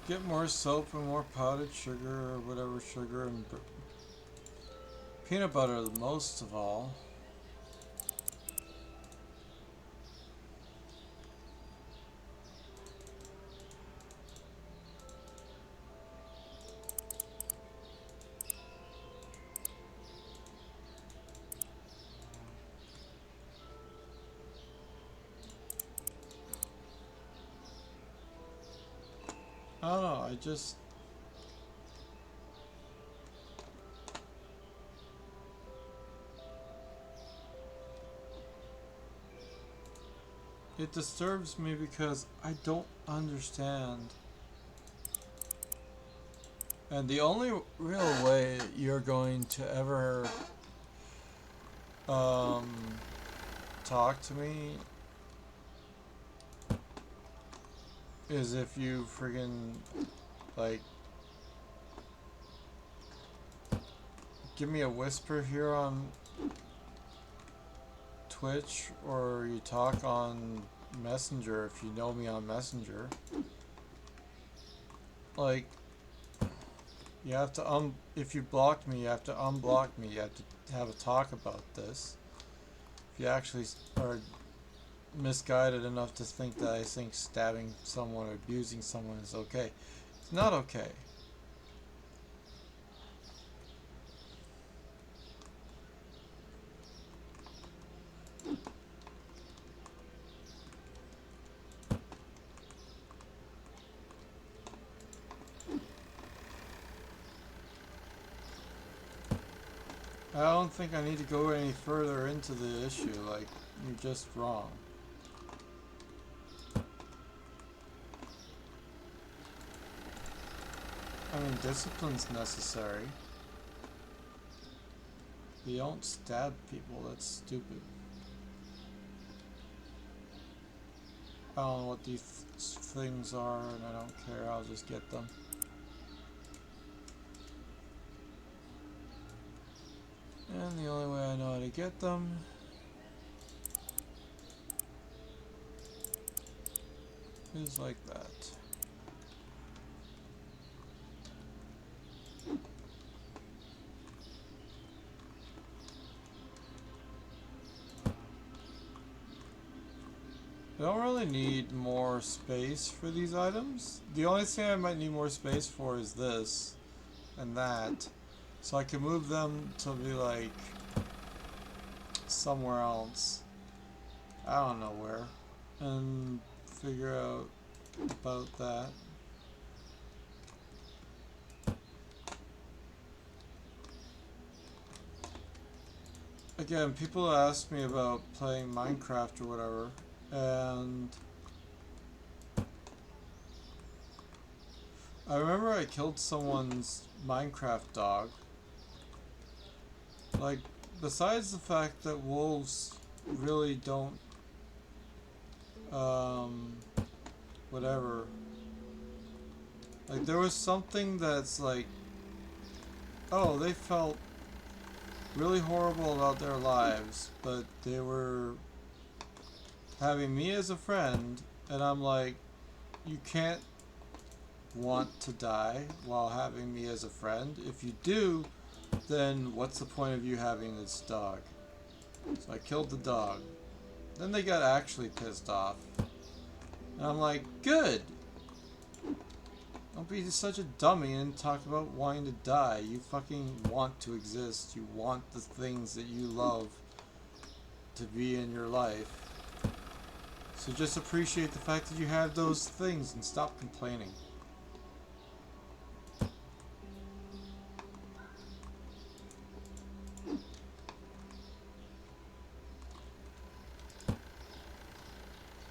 Get more soap and more powdered sugar or whatever sugar and peanut butter most of all. I don't know, I just... It disturbs me because I don't understand. And the only real way you're going to ever talk to me is if you friggin' like give me a whisper here on Twitch, or you talk on Messenger if you know me on Messenger. Like, you have to if you blocked me, you have to unblock me. You have to have a talk about this. If you actually are misguided enough to think that I think stabbing someone or abusing someone is okay. It's not okay. I don't think I need to go any further into the issue, like, you're just wrong. I mean, discipline's necessary. You don't stab people, that's stupid. I don't know what these things are, and I don't care, I'll just get them. And the only way I know how to get them is like that. I don't really need more space for these items. The only thing I might need more space for is this and that. So I can move them to be like somewhere else. I don't know where. And figure out about that. Again, people ask me about playing Minecraft or whatever, and I remember I killed someone's Minecraft dog. Like, besides the fact that wolves really don't, whatever. Like, there was something that's like, oh, they felt really horrible about their lives, but they were having me as a friend, and I'm like, you can't want to die while having me as a friend. If you do, then what's the point of you having this dog? So I killed the dog. Then they got actually pissed off. And I'm like, good! Don't be such a dummy and talk about wanting to die. You fucking want to exist. You want the things that you love to be in your life. So just appreciate the fact that you have those things and stop complaining.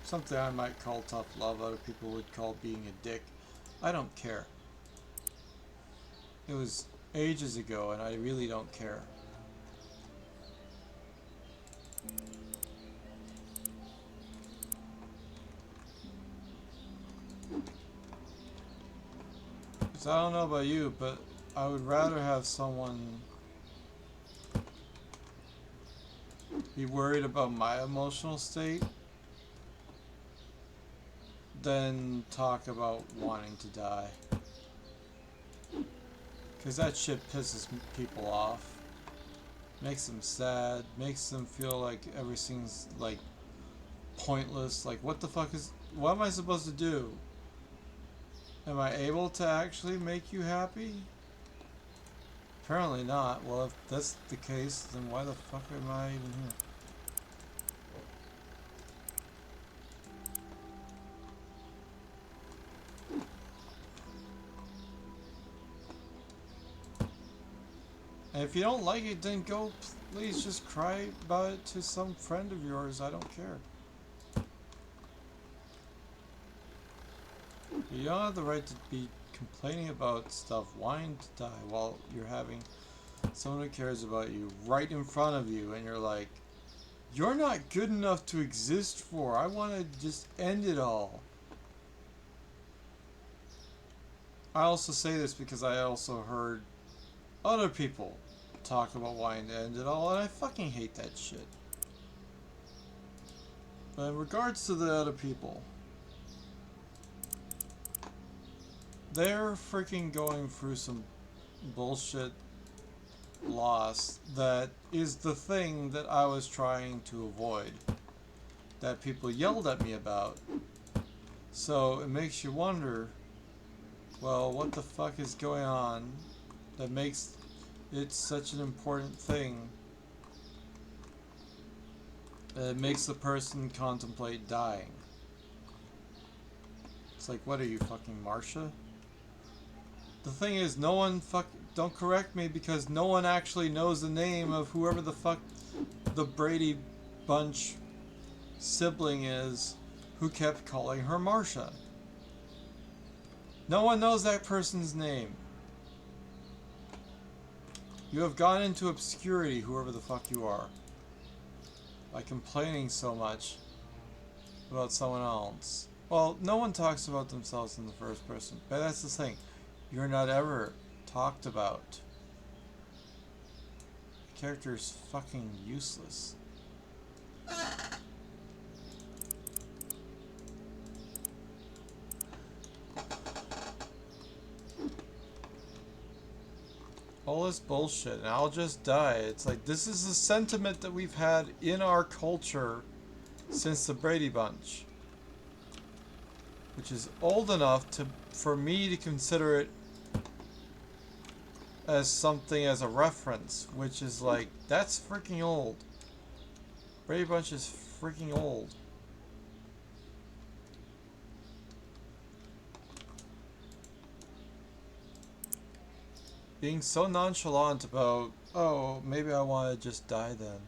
Something I might call tough love, other people would call being a dick. I don't care. It was ages ago and I really don't care. Because I don't know about you, but I would rather have someone be worried about my emotional state than talk about wanting to die. Because that shit pisses people off. Makes them sad, makes them feel like everything's like pointless. Like, what the fuck is, what am I supposed to do? Am I able to actually make you happy? Apparently not. Well, if that's the case, then why the fuck am I even here? And if you don't like it, then go, please just cry about it to some friend of yours. I don't care. You don't have the right to be complaining about stuff, wanting to die while you're having someone who cares about you right in front of you, and you're like, you're not good enough to exist for. I want to just end it all. I also say this because I also heard other people talk about wanting to end it all, and I fucking hate that shit. But in regards to the other people, they're freaking going through some bullshit loss that is the thing that I was trying to avoid, that people yelled at me about. So it makes you wonder, well, what the fuck is going on that makes it's such an important thing that it makes the person contemplate dying. It's like, what are you, fucking Marsha? The thing is, no one don't correct me, because no one actually knows the name of whoever the fuck the Brady Bunch sibling is who kept calling her Marsha. No one knows that person's name. You have gone into obscurity, whoever the fuck you are, by complaining so much about someone else. Well, no one talks about themselves in the first person, but that's the thing. You're not ever talked about. The character is fucking useless. All this bullshit, and I'll just die. It's like, this is the sentiment that we've had in our culture since the Brady Bunch, which is old enough for me to consider it as something, as a reference, which is like, that's freaking old. Brady Bunch is freaking old. Being so nonchalant about, oh, maybe I want to just die then.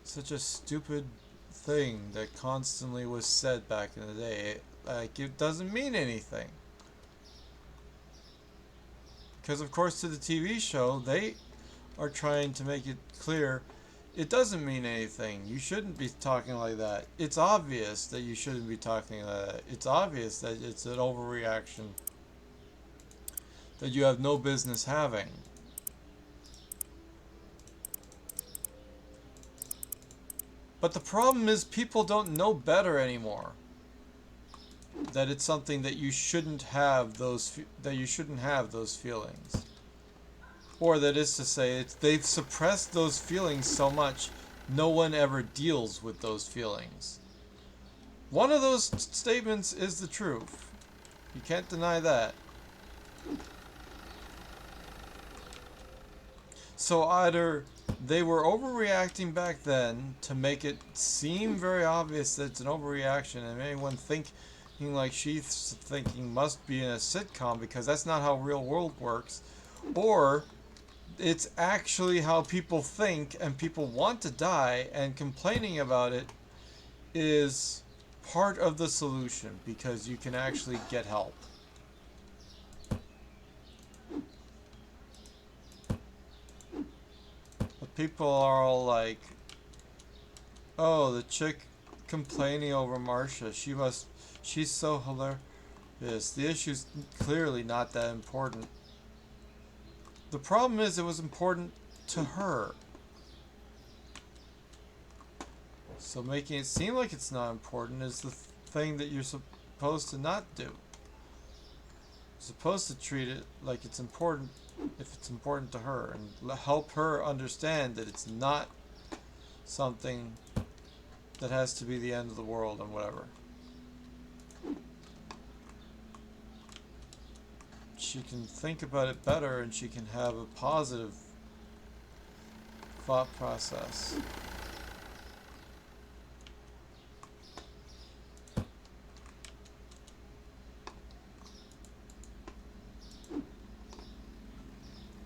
Such a stupid thing that constantly was said back in the day. Like, it doesn't mean anything. Because, of course, to the TV show, they are trying to make it clear it doesn't mean anything. You shouldn't be talking like that. It's obvious that you shouldn't be talking like that. It's obvious that it's an overreaction that you have no business having. But the problem is, people don't know better anymore. That it's something that you shouldn't have those feelings. Or that is to say, they've suppressed those feelings so much, no one ever deals with those feelings. One of those statements is the truth. You can't deny that. So either they were overreacting back then to make it seem very obvious that it's an overreaction, and anyone thinking like she's thinking must be in a sitcom because that's not how real world works, or it's actually how people think and people want to die, and complaining about it is part of the solution because you can actually get help. But people are all like, oh, the chick complaining over Marsha, she's so hilarious. The issue's clearly not that important. The problem is it was important to her. So making it seem like it's not important is the thing that you're supposed to not do. You're supposed to treat it like it's important if it's important to her and help her understand that it's not something that has to be the end of the world and whatever. She can think about it better and she can have a positive thought process.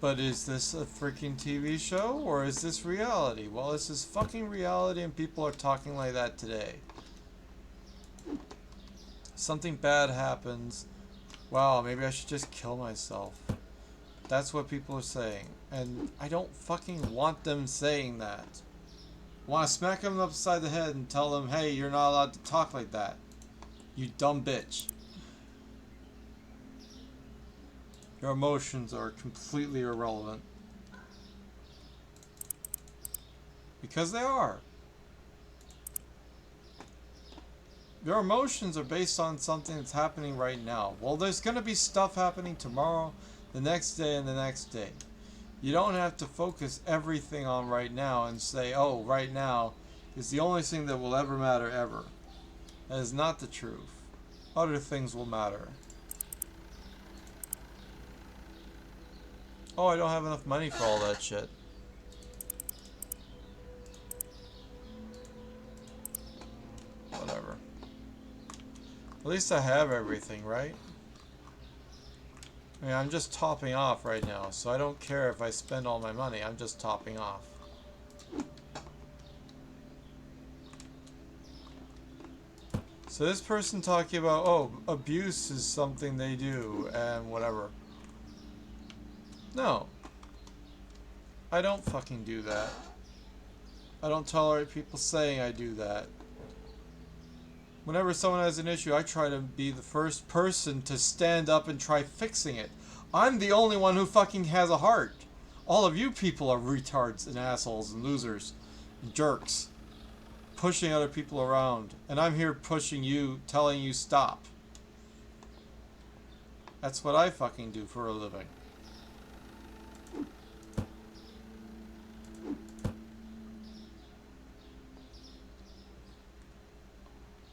But is this a freaking TV show or is this reality? Well, this is fucking reality and people are talking like that today. Something bad happens. Wow, maybe I should just kill myself. That's what people are saying. And I don't fucking want them saying that. I want to smack them upside the head and tell them, hey, you're not allowed to talk like that. You dumb bitch. Your emotions are completely irrelevant. Because they are. Your emotions are based on something that's happening right now. Well, there's going to be stuff happening tomorrow, the next day, and the next day. You don't have to focus everything on right now and say, oh, right now is the only thing that will ever matter ever. That is not the truth. Other things will matter. Oh, I don't have enough money for all that shit. Whatever. At least I have everything, right? I mean, I'm just topping off right now, so I don't care if I spend all my money. I'm just topping off. So this person talking about, oh, abuse is something they do and whatever. No. I don't fucking do that. I don't tolerate people saying I do that. Whenever someone has an issue, I try to be the first person to stand up and try fixing it. I'm the only one who fucking has a heart. All of you people are retards and assholes and losers and jerks. Pushing other people around. And I'm here pushing you, telling you stop. That's what I fucking do for a living.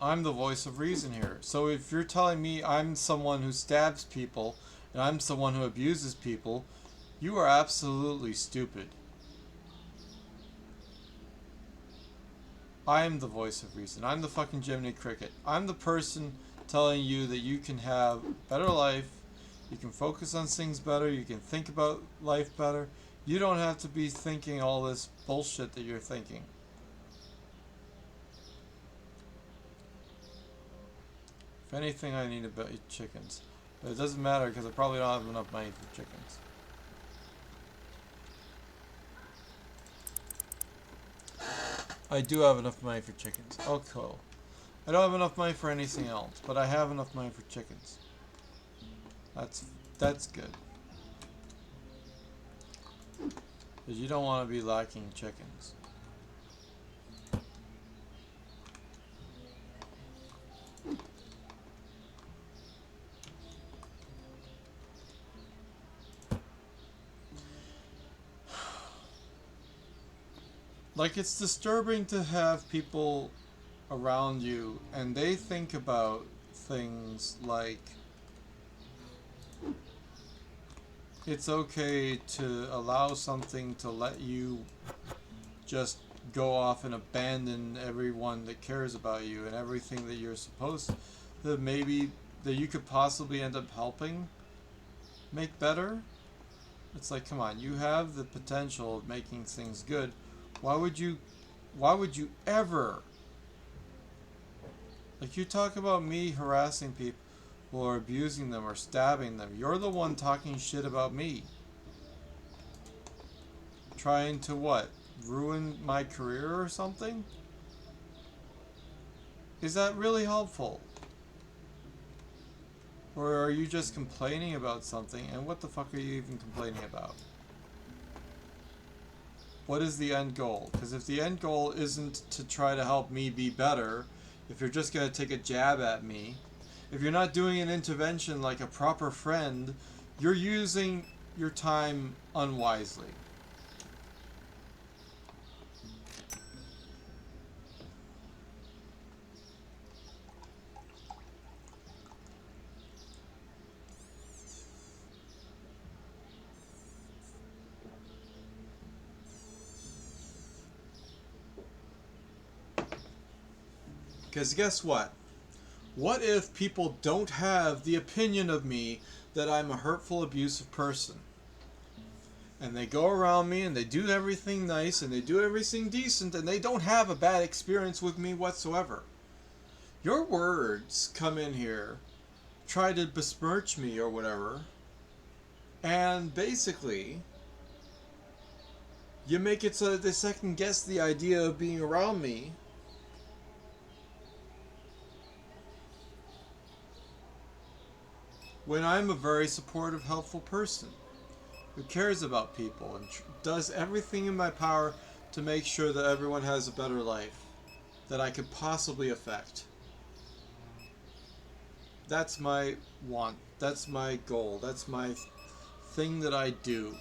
I'm the voice of reason here. So if you're telling me I'm someone who stabs people and I'm someone who abuses people, you are absolutely stupid. I'm the voice of reason. I'm the fucking Jiminy Cricket. I'm the person telling you that you can have a better life, you can focus on things better, you can think about life better. You don't have to be thinking all this bullshit that you're thinking. If anything, I need to buy chickens. But it doesn't matter because I probably don't have enough money for chickens. I do have enough money for chickens. Oh, cool. I don't have enough money for anything else, but I have enough money for chickens. That's good. Because you don't want to be lacking chickens. Like, it's disturbing to have people around you and they think about things like it's okay to allow something to let you just go off and abandon everyone that cares about you and everything that you're supposed to, maybe that you could possibly end up helping make better. It's like, come on, you have the potential of making things good. Why would you ever, like, you talk about me harassing people or abusing them or stabbing them. You're the one talking shit about me. Trying to what? Ruin my career or something? Is that really helpful? Or are you just complaining about something, and what the fuck are you even complaining about? What is the end goal? Because if the end goal isn't to try to help me be better, if you're just going to take a jab at me, if you're not doing an intervention like a proper friend, you're using your time unwisely. Because guess what? What if people don't have the opinion of me that I'm a hurtful, abusive person? And they go around me and they do everything nice and they do everything decent and they don't have a bad experience with me whatsoever. Your words come in here, try to besmirch me or whatever, and basically you make it so that they second guess the idea of being around me. When I'm a very supportive, helpful person who cares about people and does everything in my power to make sure that everyone has a better life that I could possibly affect. That's my want. That's my goal. That's my thing that I do.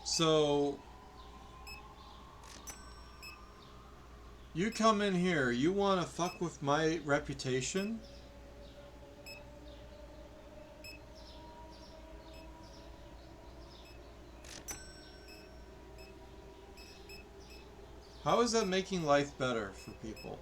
So, you come in here, you want to fuck with my reputation? How is that making life better for people?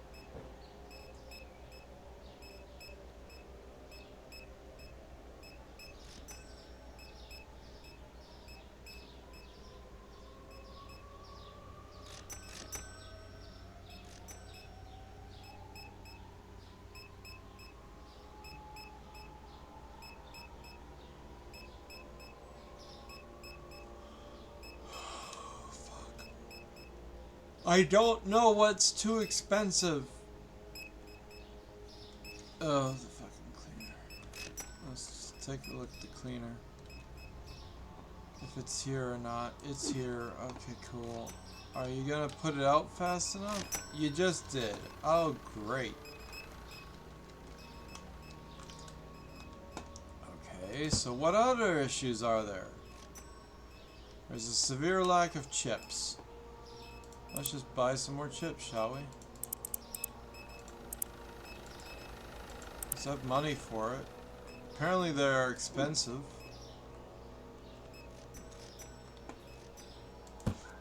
I don't know what's too expensive. Oh, the fucking cleaner. Let's just take a look at the cleaner. If it's here or not. It's here. Okay, cool. Are you gonna put it out fast enough? You just did. Oh, great. Okay, so what other issues are there? There's a severe lack of chips. Let's just buy some more chips, shall we? Let's have money for it. Apparently they're expensive.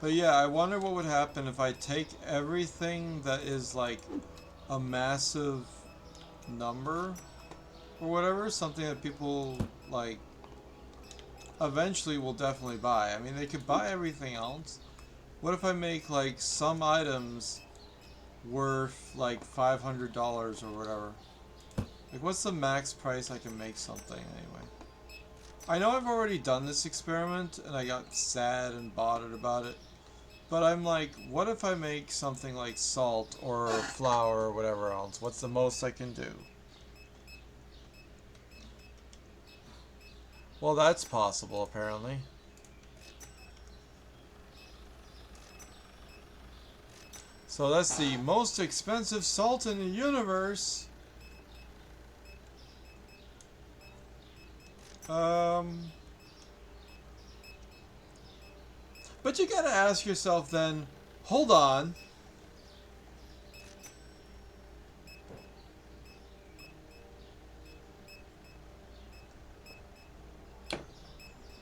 But yeah, I wonder what would happen if I take everything that is like a massive number or whatever, something that people like eventually will definitely buy. I mean, they could buy everything else. What if I make like some items worth like $500 or whatever? Like, what's the max price I can make something anyway? I know I've already done this experiment and I got sad and bothered about it. But I'm like, what if I make something like salt or flour or whatever else? What's the most I can do? Well, that's possible, apparently. So that's the most expensive salt in the universe. But you gotta ask yourself then, hold on.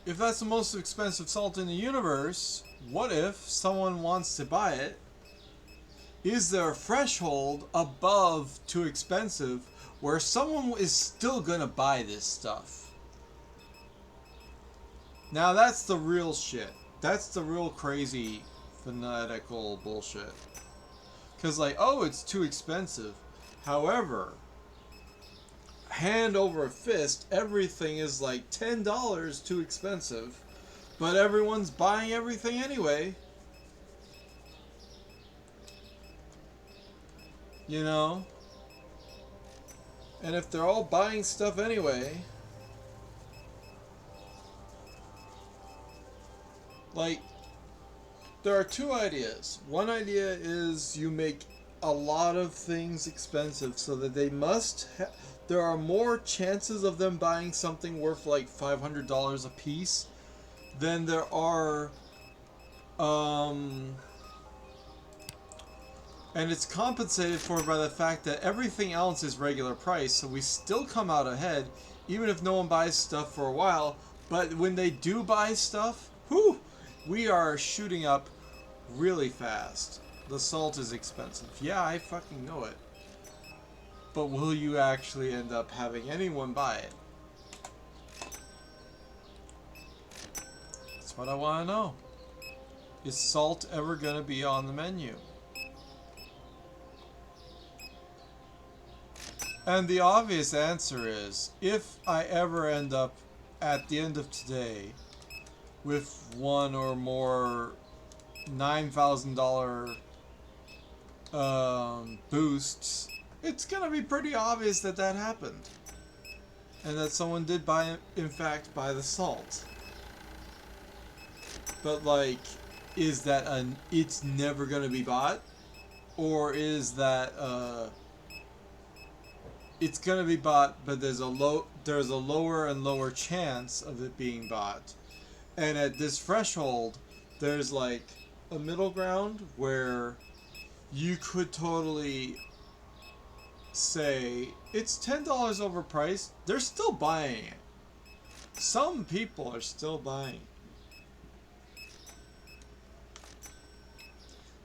if that's the most expensive salt in the universe, what if someone wants to buy it? Is there a threshold above too expensive where someone is still gonna buy this stuff? Now that's the real shit. That's the real crazy fanatical bullshit. Because like, oh, it's too expensive. However, hand over fist, everything is like $10 too expensive. But everyone's buying everything anyway. You know? And if they're all buying stuff anyway, like, there are two ideas. One idea is you make a lot of things expensive so that they must there are more chances of them buying something worth like $500 a piece than there are and it's compensated for by the fact that everything else is regular price, so we still come out ahead even if no one buys stuff for a while. But when they do buy stuff, whew, we are shooting up really fast. The salt is expensive. Yeah, I fucking know it. But will you actually end up having anyone buy it? That's what I want to know. Is salt ever going to be on the menu? And the obvious answer is, if I ever end up at the end of today with one or more $9,000 boosts, it's gonna be pretty obvious that that happened, and that someone did buy, in fact, buy the salt. But like, is that it's never gonna be bought, or is that it's gonna be bought, but there's a lower and lower chance of it being bought, and at this threshold, there's like a middle ground where you could totally say it's $10 overpriced. They're still buying it. Some people are still buying.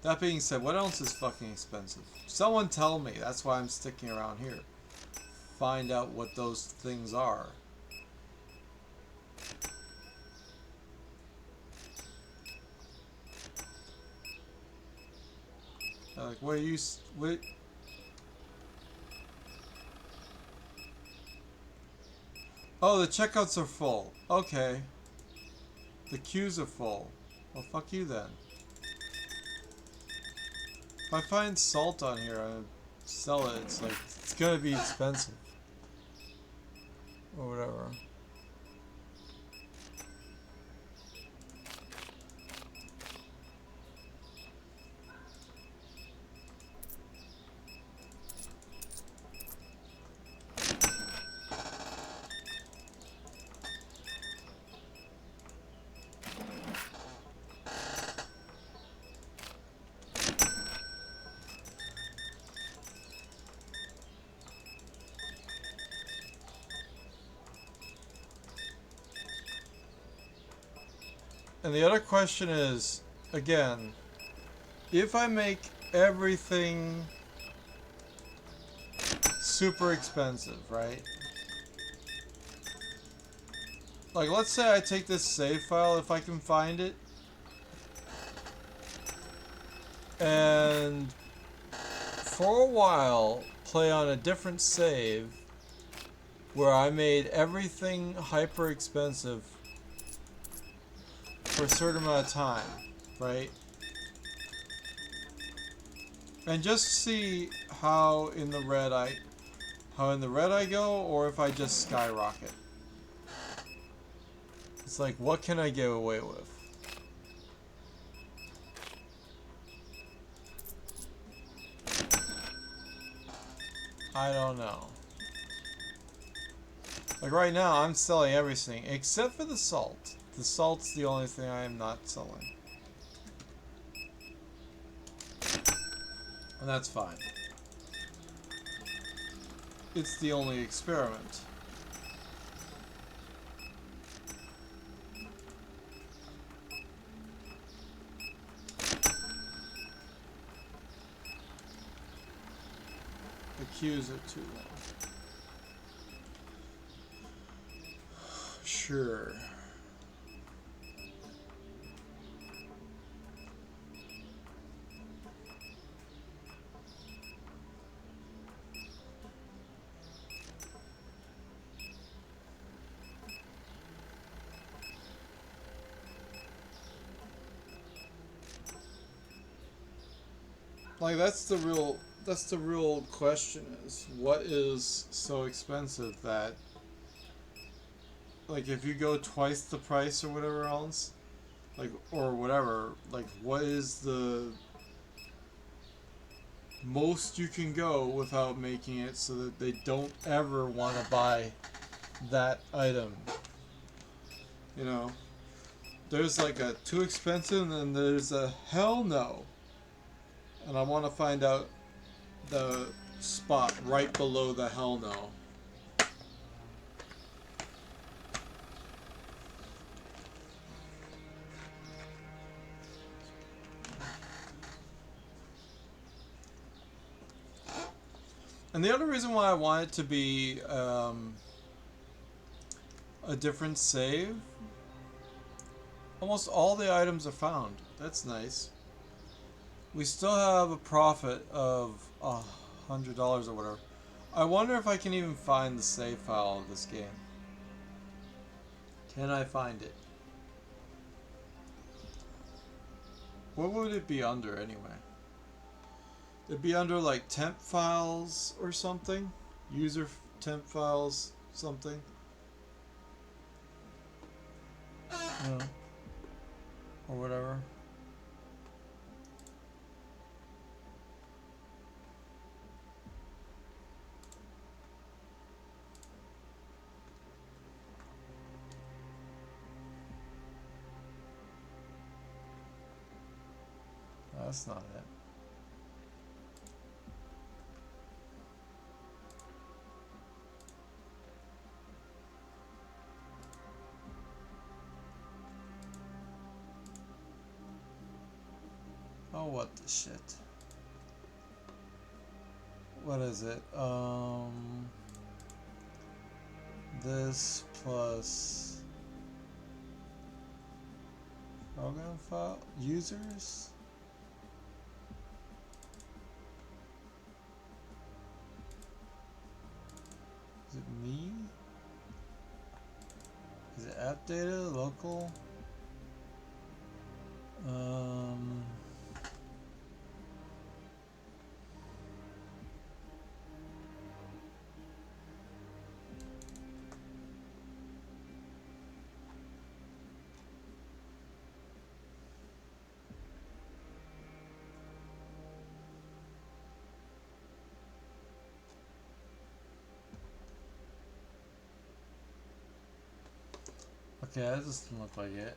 That being said, what else is fucking expensive? Someone tell me. That's why I'm sticking around here. Find out what those things are. Like, what are you... What? Oh, the checkouts are full. Okay. The queues are full. Well, fuck you then. If I find salt on here and sell it, it's like, it's gonna be expensive. Or whatever. And the other question is, again, if I make everything super expensive, right? Like, let's say I take this save file, if I can find it, and for a while play on a different save where I made everything hyper expensive for a certain amount of time, right? And just see how in the red I go, or if I just skyrocket. It's like, what can I get away with? I don't know. Like right now, I'm selling everything except for the salt. The salt's the only thing I am not selling. And that's fine. It's the only experiment. queues are too long. Sure. Like that's the real question is what is so expensive that like if you go twice the price or whatever else like or whatever like what is the most you can go without making it so that they don't ever want to buy that item, you know? There's like a too expensive and then there's a hell no, and I want to find out the spot right below the hell no. And the other reason why I want it to be a different save, almost all the items are found. That's nice. We still have a profit of $100 or whatever. I wonder if I can even find the save file of this game. Can I find it? What would it be under anyway? It'd be under like temp files or something? User temp files, something? Or whatever. That's not it. Oh, what the shit. What is it? This plus program file users. Is it me? Is it app data local? Okay, that doesn't look like it.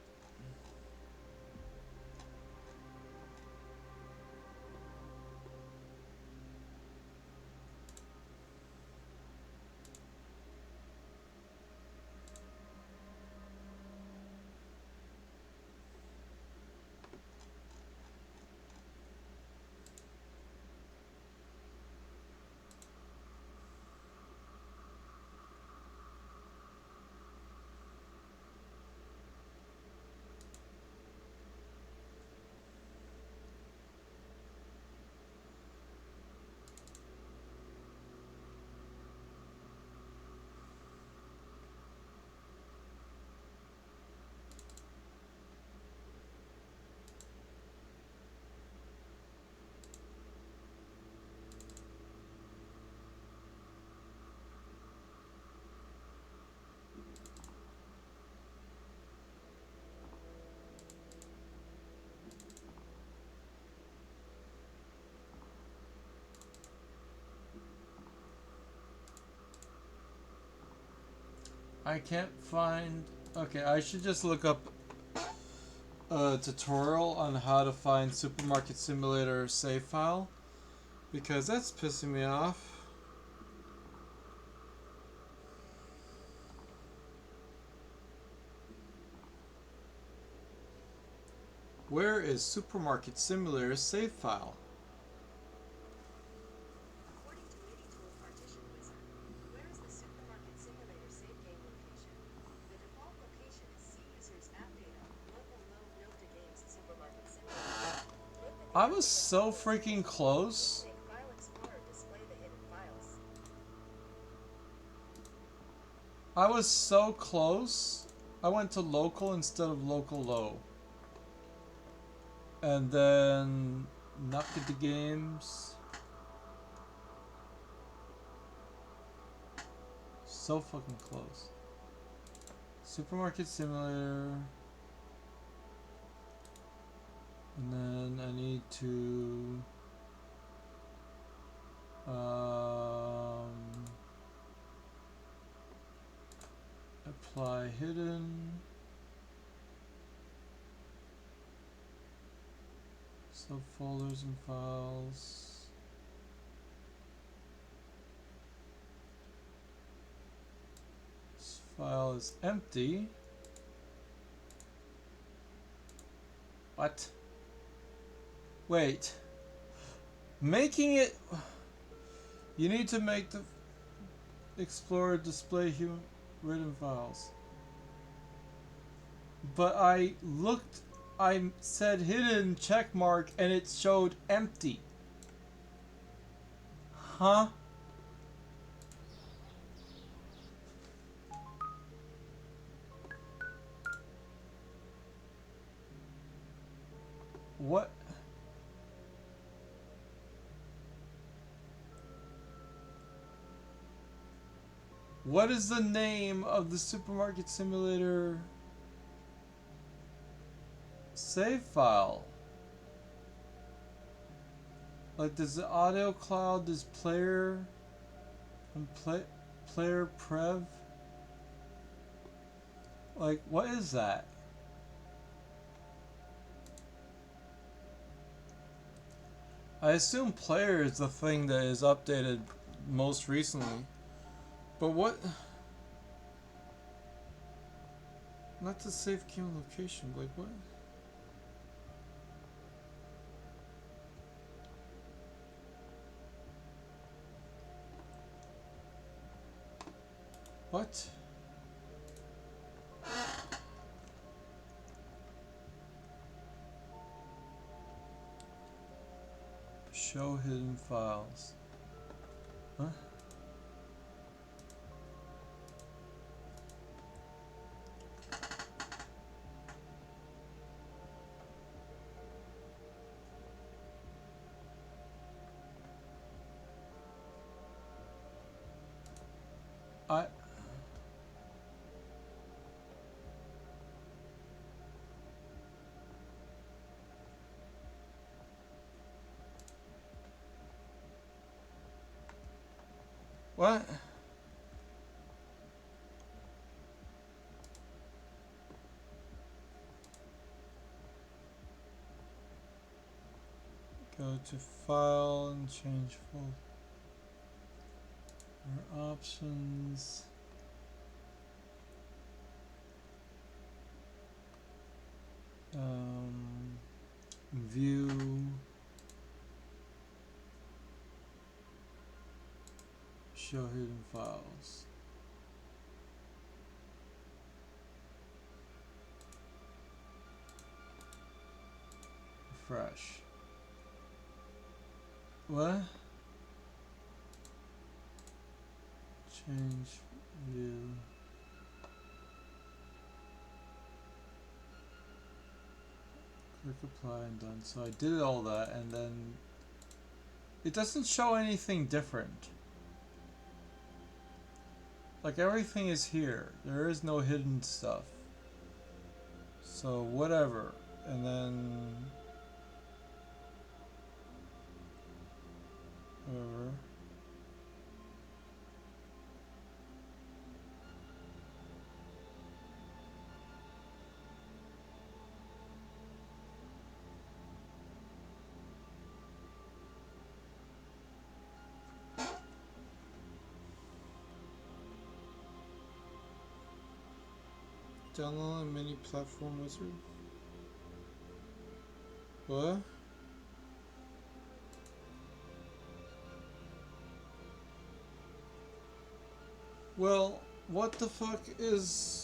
I can't find... Okay, I should just look up a tutorial on how to find Supermarket Simulator save file, because that's pissing me off. Where is Supermarket Simulator save file? I was so freaking close. Make File Explorer display the hidden files. I was so close. I went to local instead of local low. And then knocked at the games. So fucking close. Supermarket Simulator. And then I need to apply hidden. Subfolders and files. This file is empty. What? Wait. Making it... You need to make the Explorer display human written files. But I looked... I said hidden check mark and it showed empty. Huh? What? What is the name of the Supermarket Simulator save file? Like, does the audio cloud, does player and player prev? Like, what is that? I assume player is the thing that is updated most recently. But what? Not to save key location, like what? What? Show hidden files. Huh? What? Go to file and change folder. Options. View. Show hidden files. Refresh. What? Change view. Click apply and done. So I did all that and then it doesn't show anything different. Like everything is here. There is no hidden stuff. So whatever. And then whatever. Download a mini platform wizard. What? Well, what the fuck is...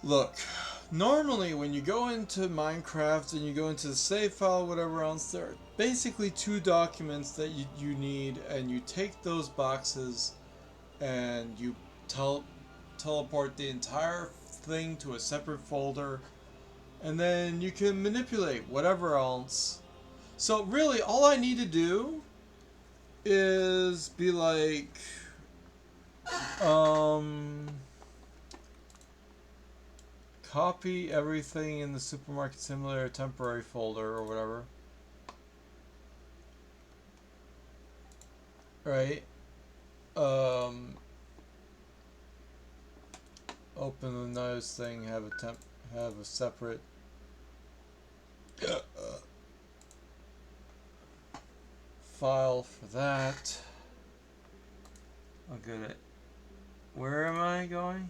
Look, normally when you go into Minecraft and you go into the save file, whatever else, there are basically two documents that you need, and you take those boxes and you teleport the entire thing to a separate folder, and then you can manipulate whatever else. So really, all I need to do is be like, copy everything in the Supermarket Simulator temporary folder or whatever. Right? Open the nose thing, have a separate file for that. I'll get it. Where am I going?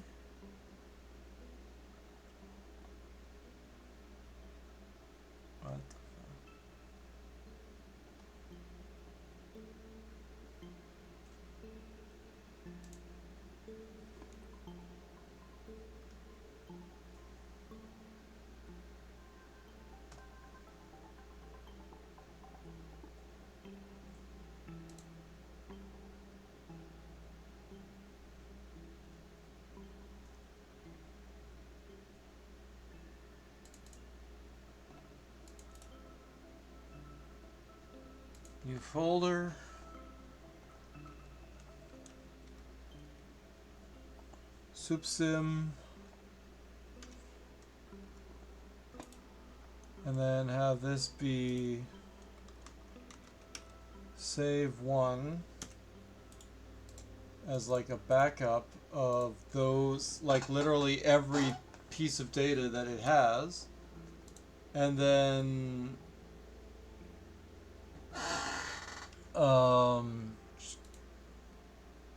What the fuck? New folder. SoupSim. And then have this be save one as like a backup of those, like literally every piece of data that it has. And then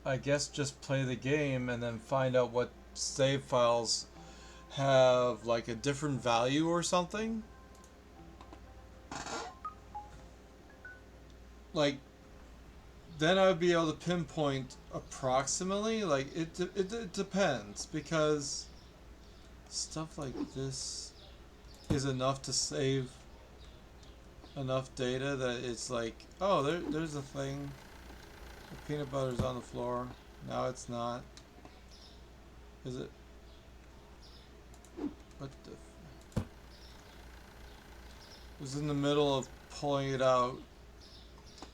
I guess just play the game and then find out what save files have like a different value or something. Like, then I would be able to pinpoint approximately. Like, it depends, because stuff like this is enough to save enough data that it's like, oh, there's a thing. The peanut butter's on the floor. Now it's not. Is it? What the? I was in the middle of pulling it out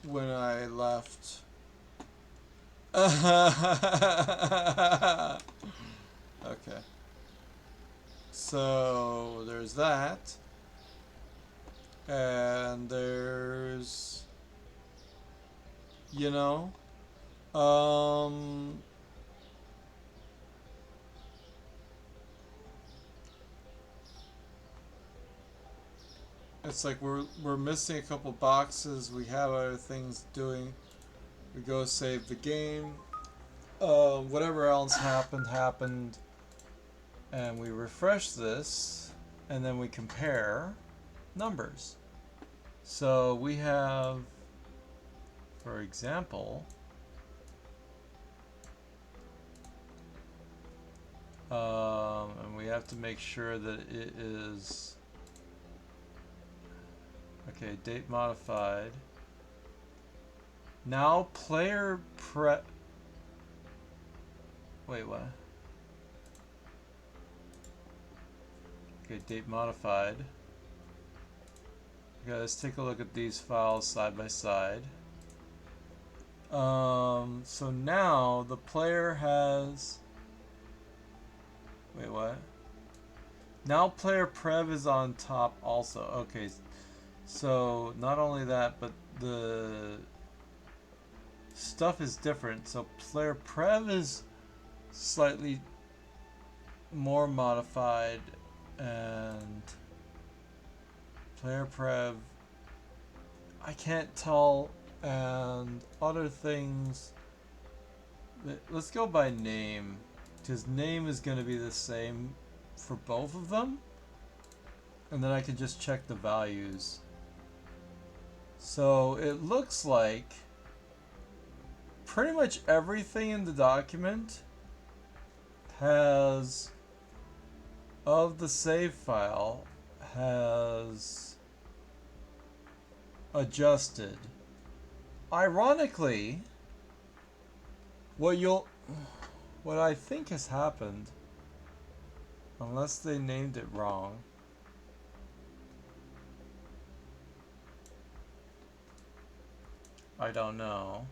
when I left. Okay. So there's that. And there's, you know, it's like we're missing a couple boxes. We have other things doing. We go save the game. Whatever else happened, and we refresh this, and then we compare numbers. So we have, for example, and we have to make sure that it is, okay, date modified. Now player wait, what? Okay, date modified. Okay, let's take a look at these files side by side. So now the player has, wait, what? Now player prev is on top also. Okay, so not only that, but the stuff is different. So player prev is slightly more modified, and player prev, I can't tell, and other things. Let's go by name, because name is going to be the same for both of them, and then I can just check the values. So it looks like pretty much everything in the document has of the save file has adjusted. Ironically, what I think has happened, unless they named it wrong, I don't know.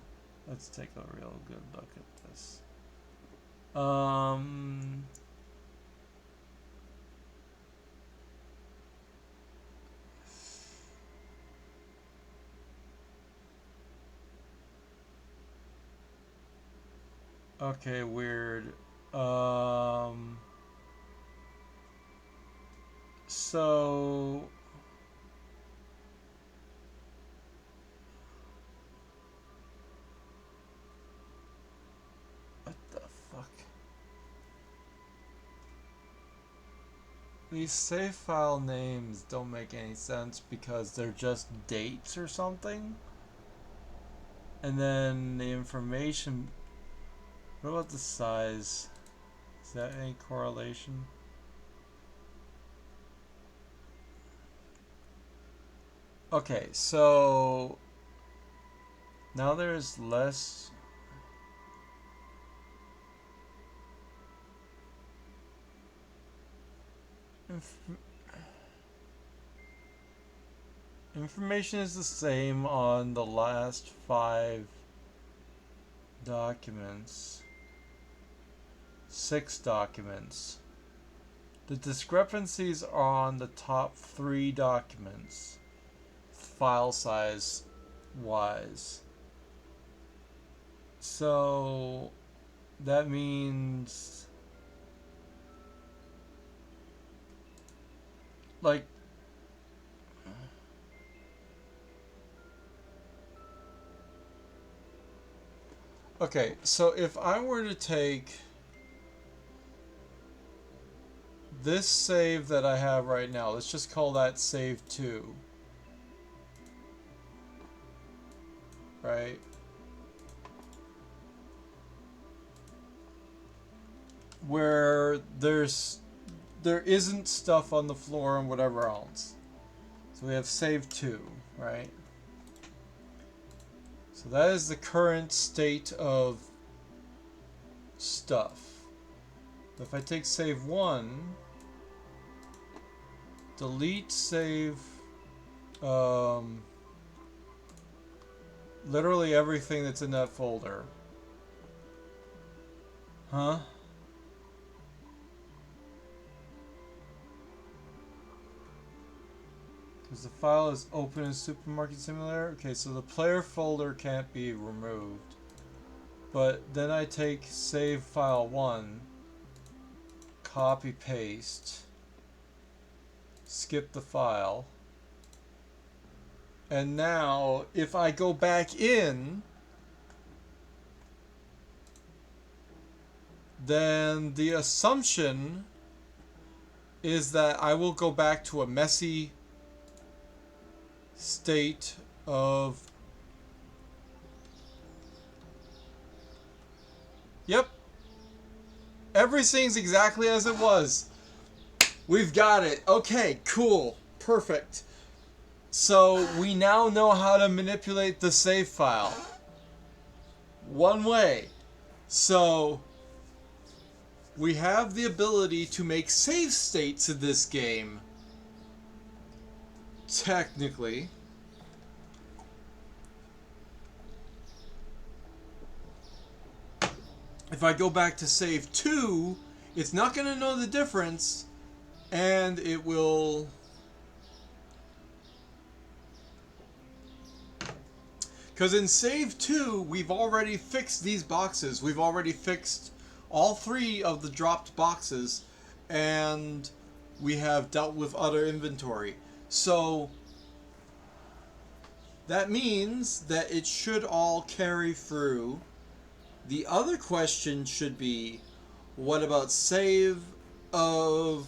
Let's take a real good look at this. Okay, weird. So what the fuck? These save file names don't make any sense because they're just dates or something. And then the information. What about the size? Is that any correlation? Okay, so now there's less. Information is the same on the last 5 documents. 6 documents. The discrepancies are on the top 3 documents, file size wise. So that means like okay, so if I were to take this save that I have right now, let's just call that save 2. Right? Where there isn't stuff on the floor and whatever else. So we have save 2, right? So that is the current state of stuff. If I take save 1, delete save literally everything that's in that folder. Huh? Because the file is open in Supermarket Simulator. Okay, so the player folder can't be removed. But then I take save file 1, copy paste, skip the file. And now if I go back in, then the assumption is that I will go back to a messy state of... Yep. Everything's exactly as it was. We've got it. Okay, cool. Perfect. So we now know how to manipulate the save file. One way. So we have the ability to make save states in this game. Technically. If I go back to save 2, it's not going to know the difference, and it will... Because in save 2, we've already fixed these boxes. We've already fixed all 3 of the dropped boxes, and we have dealt with other inventory. So that means that it should all carry through. The other question should be, what about save of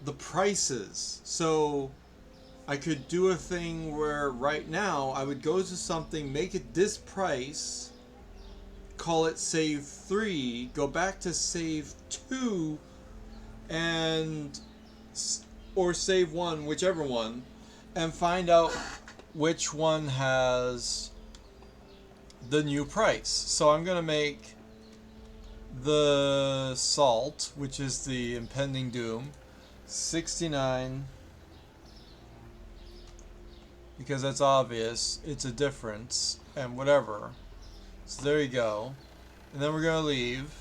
the prices? So I could do a thing where right now I would go to something, make it this price, call it save 3, go back to save 2, and or save one, whichever one, and find out which one has the new price. So I'm gonna make the salt, which is the impending doom, 69, because that's obvious. It's a difference and whatever. So there you go. And then we're gonna leave.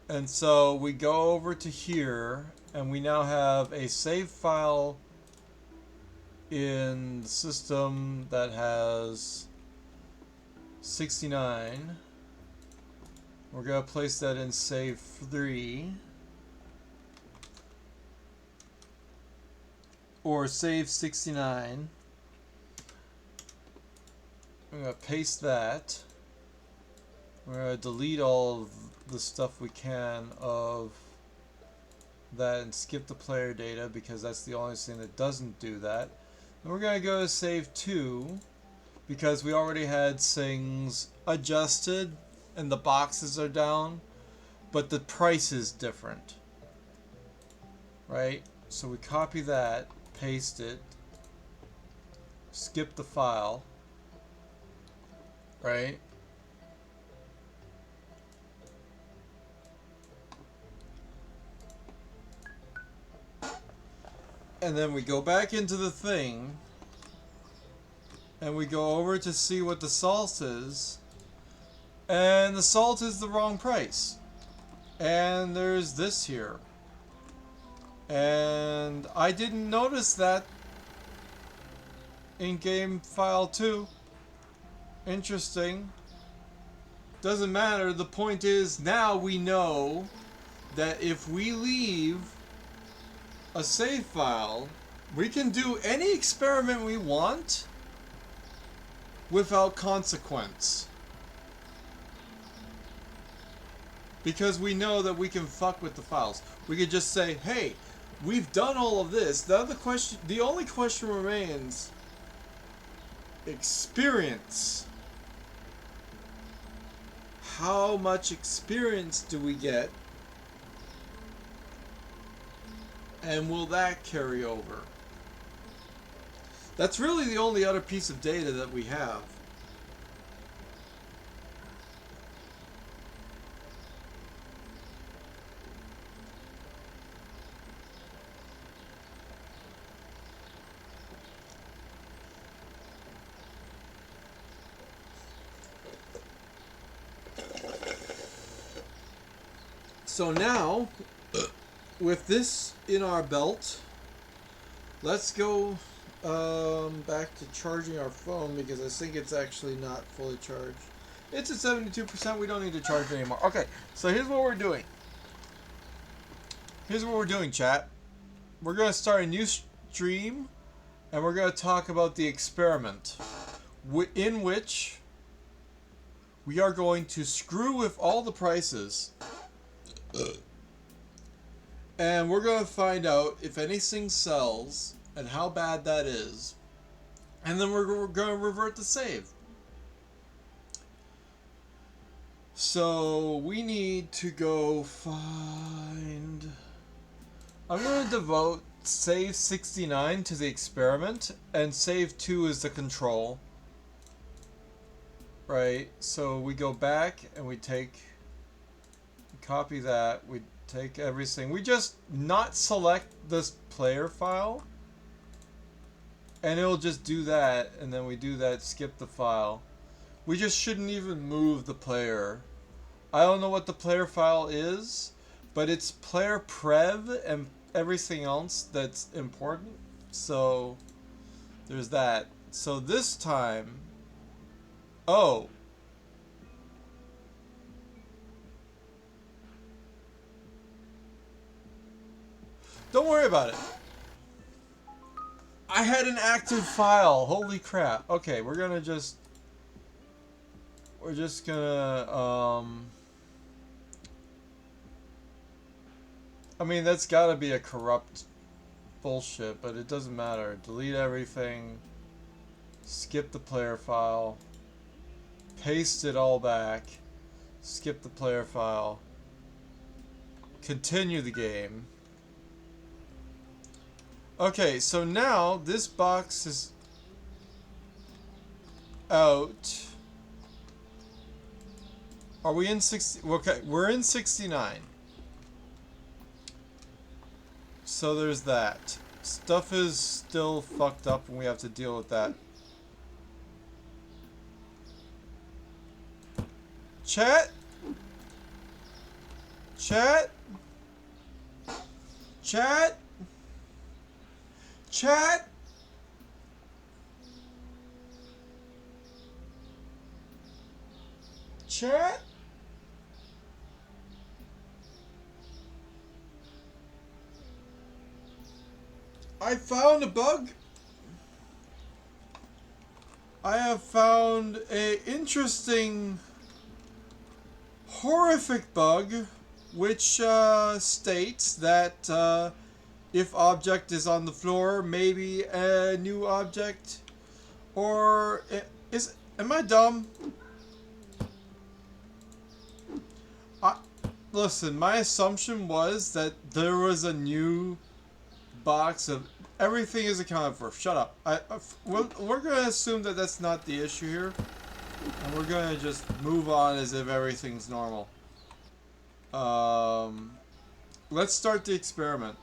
And so we go over to here, and we now have a save file in the system that has 69. We're going to place that in save 3. Or save 69. I'm going to paste that. We're going to delete all of the stuff we can of that and skip the player data because that's the only thing that doesn't do that. And we're going to go to save 2 because we already had things adjusted and the boxes are down, but the price is different. Right? So we copy that, paste it, skip the file, right? And then we go back into the thing and we go over to see what the salt is, and the salt is the wrong price. And there's this here. And I didn't notice that in game file 2. Interesting. Doesn't matter. The point is now we know that if we leave a save file, we can do any experiment we want without consequence. Because we know that we can fuck with the files. We could just say, hey, we've done all of this. The only question remains experience. How much experience do we get? And will that carry over? That's really the only other piece of data that we have. So now, with this in our belt, let's go back to charging our phone because I think it's actually not fully charged. It's at 72%. We don't need to charge it anymore. Okay, so here's what we're doing. Chat. We're going to start a new stream, and we're going to talk about the experiment in which we are going to screw with all the prices. And we're going to find out if anything sells and how bad that is. And then we're going to revert the save. So we need to go find... I'm going to devote save 69 to the experiment, and save 2 is the control. Right? So we go back and we copy that, we take everything. We just not select this player file, and it'll just do that, and then we do that, skip the file. We just shouldn't even move the player. I don't know what the player file is, but it's player prev and everything else that's important. So there's that. So this time, oh, don't worry about it. I had an active file. Holy crap. Okay, we're just gonna, I mean, that's gotta be a corrupt bullshit, but it doesn't matter. Delete everything. Skip the player file. Paste it all back. Skip the player file. continue the game. Okay, so now this box is out. Are we in 60? Okay, we're in 69. So there's that. Stuff is still fucked up and we have to deal with that. Chat? Chat? Chat? Chat? Chat? I found a bug. I have found a interesting, horrific bug, which states that if object is on the floor, maybe a new object, or am I dumb? Listen, my assumption was that there was a new box of everything is accounted for. Shut up. We're gonna assume that that's not the issue here, and we're gonna just move on as if everything's normal. Let's start the experiment.